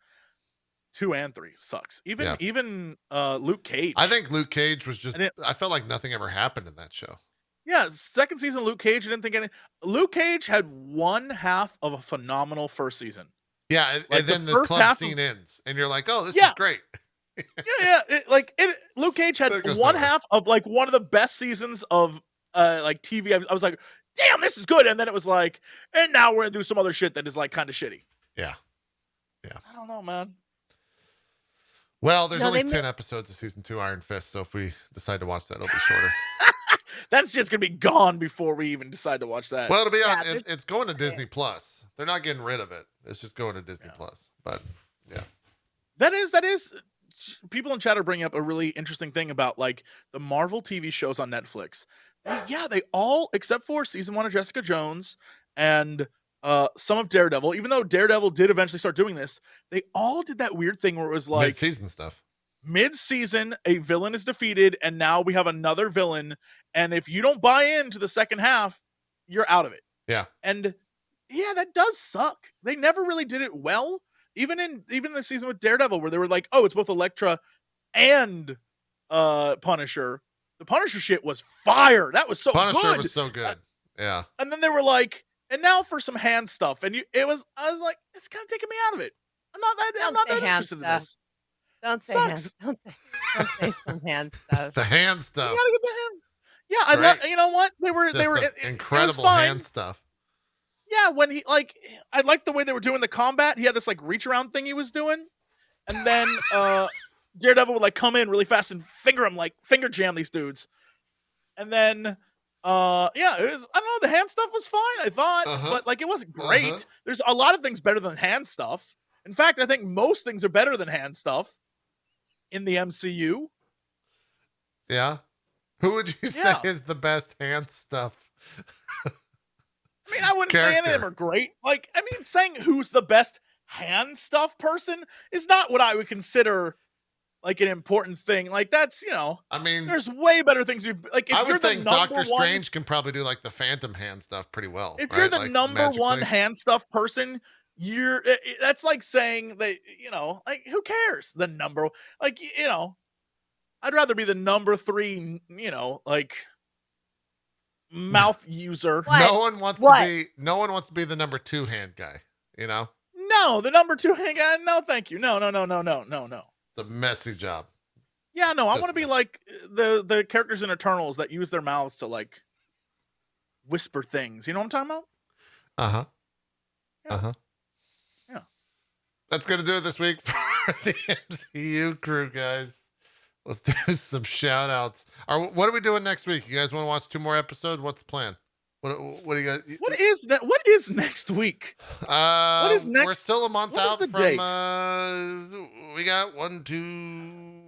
Speaker 2: 2 and 3 sucks. Even Luke Cage.
Speaker 1: I think Luke Cage was just. I felt like nothing ever happened in that show.
Speaker 2: Yeah, second season Luke Cage. I didn't think any. Luke Cage had one half of a phenomenal first season.
Speaker 1: Yeah, and then the club scene ends, and you're like, "Oh, this is great."
Speaker 2: Luke Cage had one half of like one of the best seasons of like TV. I was like, "Damn, this is good," and then it was like, and now we're gonna do some other shit that is like kind of shitty.
Speaker 1: Yeah.
Speaker 2: I don't know, man.
Speaker 1: Well, there's only 10 episodes of season 2 Iron Fist, so if we decide to watch that, it'll be shorter.
Speaker 2: That's just gonna be gone before we even decide to watch that.
Speaker 1: Well, it'll be on. It's going to Disney Plus. They're not getting rid of it. It's just going to Disney Plus. But yeah,
Speaker 2: that is. People in chat are bringing up a really interesting thing about like the Marvel TV shows on Netflix. They all, except for season 1 of Jessica Jones and some of Daredevil, even though Daredevil did eventually start doing this, they all did that weird thing where it was like
Speaker 1: mid-season stuff.
Speaker 2: Mid-season, a villain is defeated, and now we have another villain. And if you don't buy into the second half, you're out of it.
Speaker 1: Yeah.
Speaker 2: And that does suck. They never really did it well. Even the season with Daredevil, where they were like, oh, it's both Elektra and Punisher. The Punisher shit was fire. That was so good.
Speaker 1: Punisher was so good. Yeah.
Speaker 2: And then they were like, and now for some hand stuff. And I was like, it's kind of taking me out of it. I'm not that interested in this.
Speaker 3: Don't say hand. Don't say some hand stuff.
Speaker 1: The hand stuff.
Speaker 2: You gotta get the hands. Yeah, you know what? They were
Speaker 1: incredible hand stuff.
Speaker 2: Yeah, when I liked the way they were doing the combat. He had this like reach around thing he was doing, and then Daredevil would like come in really fast and finger jam these dudes, and then it was, I don't know, the hand stuff was fine, I thought, but like it wasn't great. There's a lot of things better than hand stuff. In fact, I think most things are better than hand stuff in the MCU.
Speaker 1: Yeah. Who would you say is the best hand stuff?
Speaker 2: I mean, I wouldn't say any of them are great. Like, I mean, saying who's the best hand stuff person is not what I would consider like an important thing. Like, that's,
Speaker 1: I mean,
Speaker 2: there's way better things. Like, if
Speaker 1: I
Speaker 2: you're
Speaker 1: would think Doctor
Speaker 2: Strange
Speaker 1: Strange can probably do like the Phantom hand stuff pretty well.
Speaker 2: If you're the number one hand stuff person, that's like saying that, like, who cares? The number, like, I'd rather be the number 3, like mouth user.
Speaker 1: What? No one wants to be the number 2 hand guy,
Speaker 2: No, the number 2 hand guy. No, thank you. No.
Speaker 1: So a messy job.
Speaker 2: Yeah, no, I want to be like the characters in Eternals that use their mouths to like whisper things. You know what I'm talking about?
Speaker 1: Uh-huh.
Speaker 2: Yeah.
Speaker 1: Uh-huh.
Speaker 2: Yeah.
Speaker 1: That's going to do it this week for the MCU crew, guys. Let's do some shout outs. What are we doing next week? You guys want to watch 2 more episodes? What's the plan? What do you guys?
Speaker 2: What is next week? What is next?
Speaker 1: We're still a month out from.
Speaker 2: Date?
Speaker 1: We got 1, 2,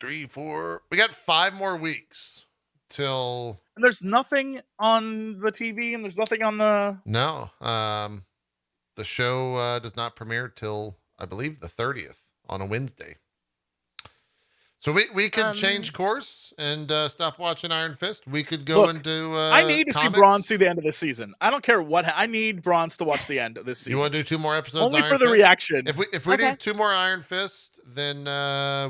Speaker 1: 3, 4. We got 5 more weeks till.
Speaker 2: And there's nothing on the TV, and there's nothing on the.
Speaker 1: No, the show does not premiere till I believe the 30th on a Wednesday. So we could change course and stop watching Iron Fist. We could go into.
Speaker 2: I need to see Bronze see the end of this season. I don't care what. I need Bronze to watch the end of this season.
Speaker 1: You want to do 2 more episodes?
Speaker 2: Only for the reaction.
Speaker 1: If we do 2 more Iron Fist, then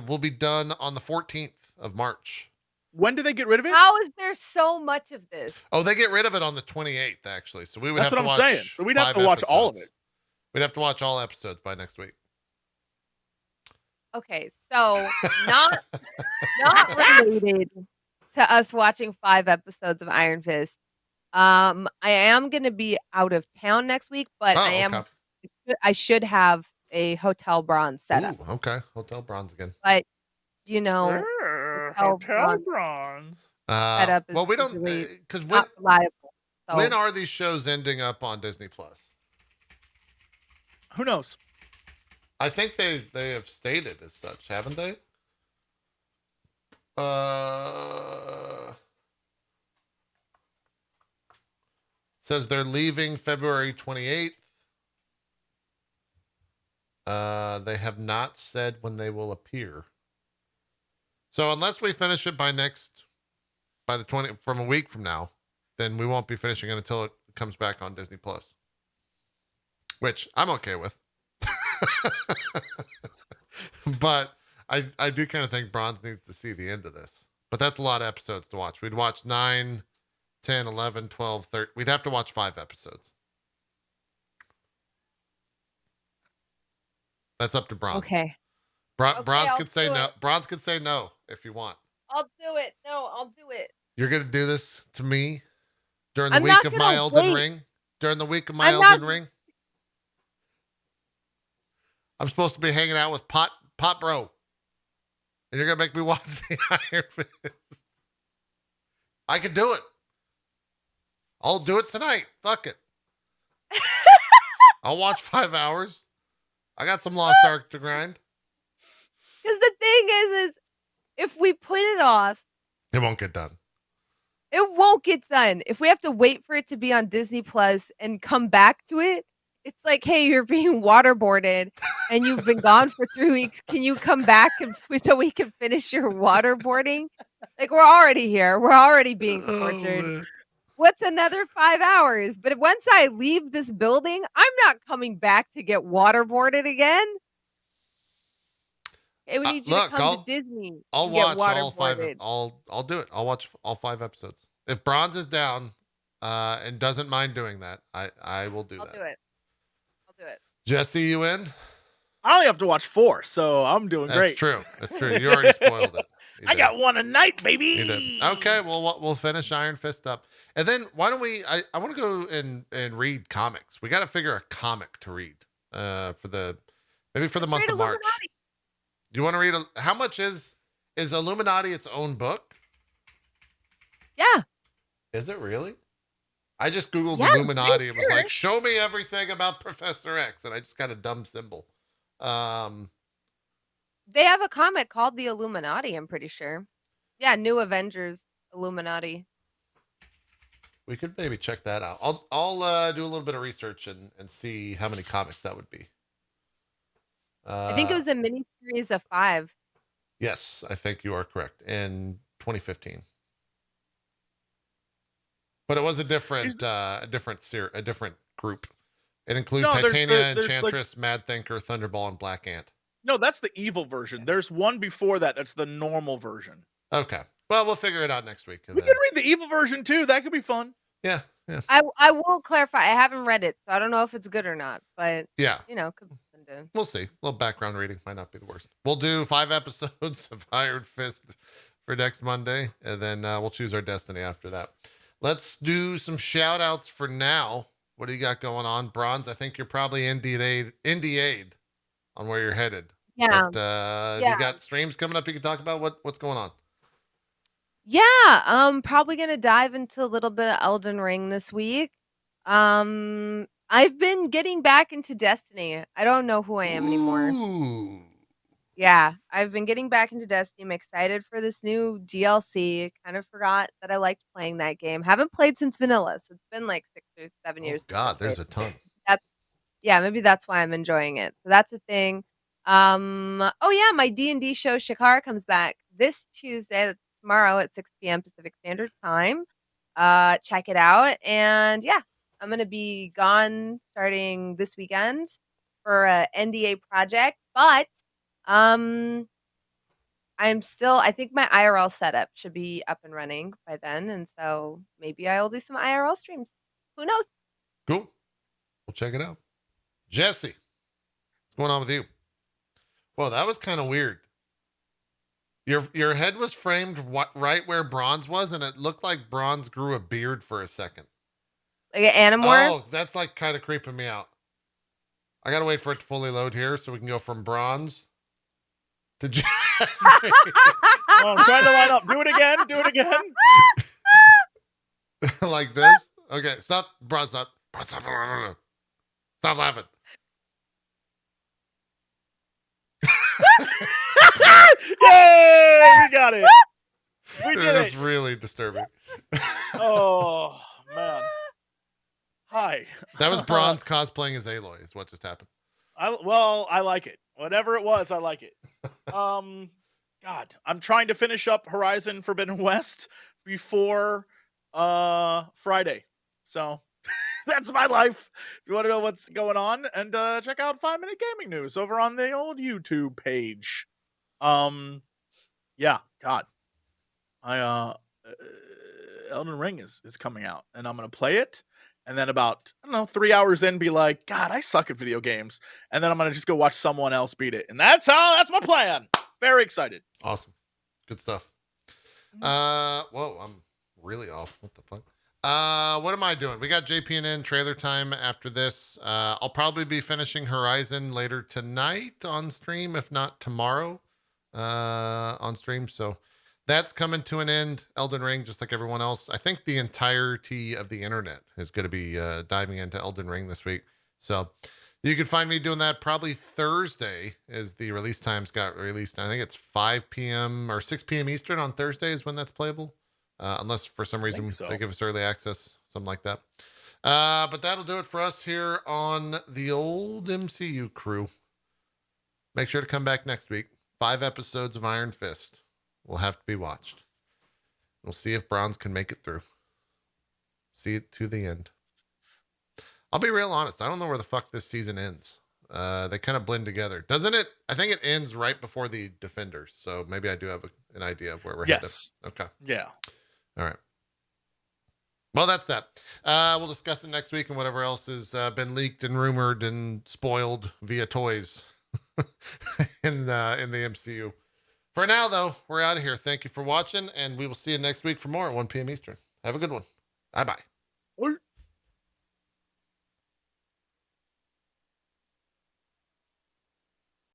Speaker 1: we'll be done on the 14th of March.
Speaker 2: When do they get rid of it?
Speaker 3: How is there so much of this?
Speaker 1: Oh, they get rid of it on the 28th, actually. So we would have to watch.
Speaker 2: Saying. So we'd have to watch all of it.
Speaker 1: We'd have to watch all episodes by next week.
Speaker 3: Okay, so not related to us watching 5 episodes of Iron Fist. I am going to be out of town next week, but I should have a Hotel Bronze set up.
Speaker 1: Ooh, okay, Hotel Bronze again.
Speaker 3: But
Speaker 2: Hotel Bronze
Speaker 3: setup is
Speaker 1: we don't because
Speaker 3: not reliable. So.
Speaker 1: When are these shows ending up on Disney Plus?
Speaker 2: Who knows?
Speaker 1: I think they have stated as such, haven't they? Says they're leaving February 28th. They have not said when they will appear. So unless we finish it by the 20 from a week from now, then we won't be finishing it until it comes back on Disney Plus. Which I'm okay with. But I do kind of think Bronze needs to see the end of this. But that's a lot of episodes to watch. We'd watch 9, 10, 11, 12, 13. We'd have to watch 5 episodes. That's up to Bronze.
Speaker 3: Okay.
Speaker 1: Bronze could say no. Bronze could say no if you want.
Speaker 3: I'll do it. No, I'll do it.
Speaker 1: You're going to do this to me during the week of my Elden Ring? During the week of my Elden Ring? I'm supposed to be hanging out with Pot Bro. And you're going to make me watch the Iron Fist. I can do it. I'll do it tonight. Fuck it. I'll watch 5 hours. I got some Lost Ark to grind.
Speaker 3: Because the thing is if we put it off,
Speaker 1: it won't get done.
Speaker 3: It won't get done. If we have to wait for it to be on Disney Plus and come back to it, it's like, hey, you're being waterboarded and you've been gone for 3 weeks. Can you come back so we can finish your waterboarding? Like, we're already here. We're already being tortured. What's another 5 hours? But once I leave this building, I'm not coming back to get waterboarded again. Hey, we need you to come to Disney.
Speaker 1: I'll watch all 5. I'll do it. I'll watch all 5 episodes. If Bronze is down and doesn't mind doing that, I will do that.
Speaker 3: I'll do it.
Speaker 1: Jesse, you in?
Speaker 2: I only have to watch 4, so I'm doing great.
Speaker 1: That's true. You already spoiled it.
Speaker 2: I got one a night, baby.
Speaker 1: You did. Okay, well, we'll finish Iron Fist up. And then why don't we, I want to go and read comics. We got to figure a comic to read for the month of March. Do you want to read, how much is Illuminati its own book?
Speaker 3: Yeah.
Speaker 1: Is it really? I just Googled Illuminati and was like, show me everything about Professor X. And I just got a dumb symbol.
Speaker 3: They have a comic called The Illuminati, I'm pretty sure. Yeah, New Avengers Illuminati.
Speaker 1: We could maybe check that out. I'll do a little bit of research and see how many comics that would be.
Speaker 3: I think it was a miniseries of 5.
Speaker 1: Yes, I think you are correct. In 2015. But it was a different group. It included Titania, Enchantress, Mad Thinker, Thunderball, and Black Ant.
Speaker 2: No, that's the evil version. There's one before that. That's the normal version.
Speaker 1: Okay. Well, we'll figure it out next week.
Speaker 2: We can read the evil version too. That could be fun.
Speaker 1: Yeah.
Speaker 3: I will clarify. I haven't read it, so I don't know if it's good or not. But
Speaker 1: yeah,
Speaker 3: could be fun
Speaker 1: We'll see. A little background reading might not be the worst. We'll do 5 episodes of Iron Fist for next Monday, and then we'll choose our destiny after that. Let's do some shout outs for now. What do you got going on? Bronze, I think you're probably NDA'd on where you're headed.
Speaker 3: Yeah.
Speaker 1: But you got streams coming up you can talk about? What's going on?
Speaker 3: Yeah, probably gonna dive into a little bit of Elden Ring this week. I've been getting back into Destiny. I don't know who I am anymore. Yeah, I've been getting back into Destiny. I'm excited for this new DLC. Kind of forgot that I liked playing that game. Haven't played since vanilla, so it's been like 6 or 7 years.
Speaker 1: God, there's a ton.
Speaker 3: Yeah, maybe that's why I'm enjoying it. So that's a thing. Oh yeah, my D&D show Shakar comes back this Tuesday. That's tomorrow at 6 p.m. Pacific Standard Time. Check it out. And yeah, I'm gonna be gone starting this weekend for a NDA project, but I think my IRL setup should be up and running by then, and so maybe I'll do some IRL streams. Who knows?
Speaker 1: Cool. We'll check it out. Jesse, what's going on with you? Well, that was kind of weird. Your head was framed right where Bronze was, and it looked like Bronze grew a beard for a second.
Speaker 3: Like an Animorph?
Speaker 1: Oh, that's like kind of creeping me out. I gotta wait for it to fully load here so we can go from Bronze to Jesse.
Speaker 2: I'm trying to line up. Do it again. Do it again.
Speaker 1: Like this? Okay, stop. Bronze, stop. Bronze, stop. Stop laughing.
Speaker 2: Yay! We got it. We did
Speaker 1: That's really disturbing.
Speaker 2: Oh, man. Hi.
Speaker 1: That was Bronze cosplaying as Aloy is what just happened.
Speaker 2: I like it. Whatever it was, I like it. God, I'm trying to finish up Horizon Forbidden West before Friday. So that's my life. If you want to know what's going on, and check out 5 Minute Gaming News over on the old YouTube page. Yeah, God. Elden Ring is coming out, and I'm gonna play it. And then about, 3 hours in, be like, God, I suck at video games. And then I'm going to just go watch someone else beat it. And that's my plan. Very excited.
Speaker 1: Awesome. Good stuff. Whoa, I'm really off. What the fuck? What am I doing? We got JPNN trailer time after this. I'll probably be finishing Horizon later tonight on stream, if not tomorrow on stream. So that's coming to an end. Elden Ring, just like everyone else. I think the entirety of the internet is going to be diving into Elden Ring this week. So you can find me doing that probably Thursday is the release times got released. I think it's 5 p.m. or 6 p.m. Eastern on Thursday is when that's playable. Unless for some reason they give us early access, something like that. But that'll do it for us here on the old MCU crew. Make sure to come back next week. 5 episodes of Iron Fist will have to be watched. We'll see if Bronze can make it through. See it to the end. I'll be real honest. I don't know where the fuck this season ends. They kind of blend together. Doesn't it? I think it ends right before the Defenders. So maybe I do have an idea of where we're headed. Okay.
Speaker 2: Yeah.
Speaker 1: All right. Well, that's that. We'll discuss it next week and whatever else has been leaked and rumored and spoiled via toys in the MCU. For now, though, we're out of here. Thank you for watching, and we will see you next week for more at 1 p.m. Eastern. Have a good one. Bye-bye.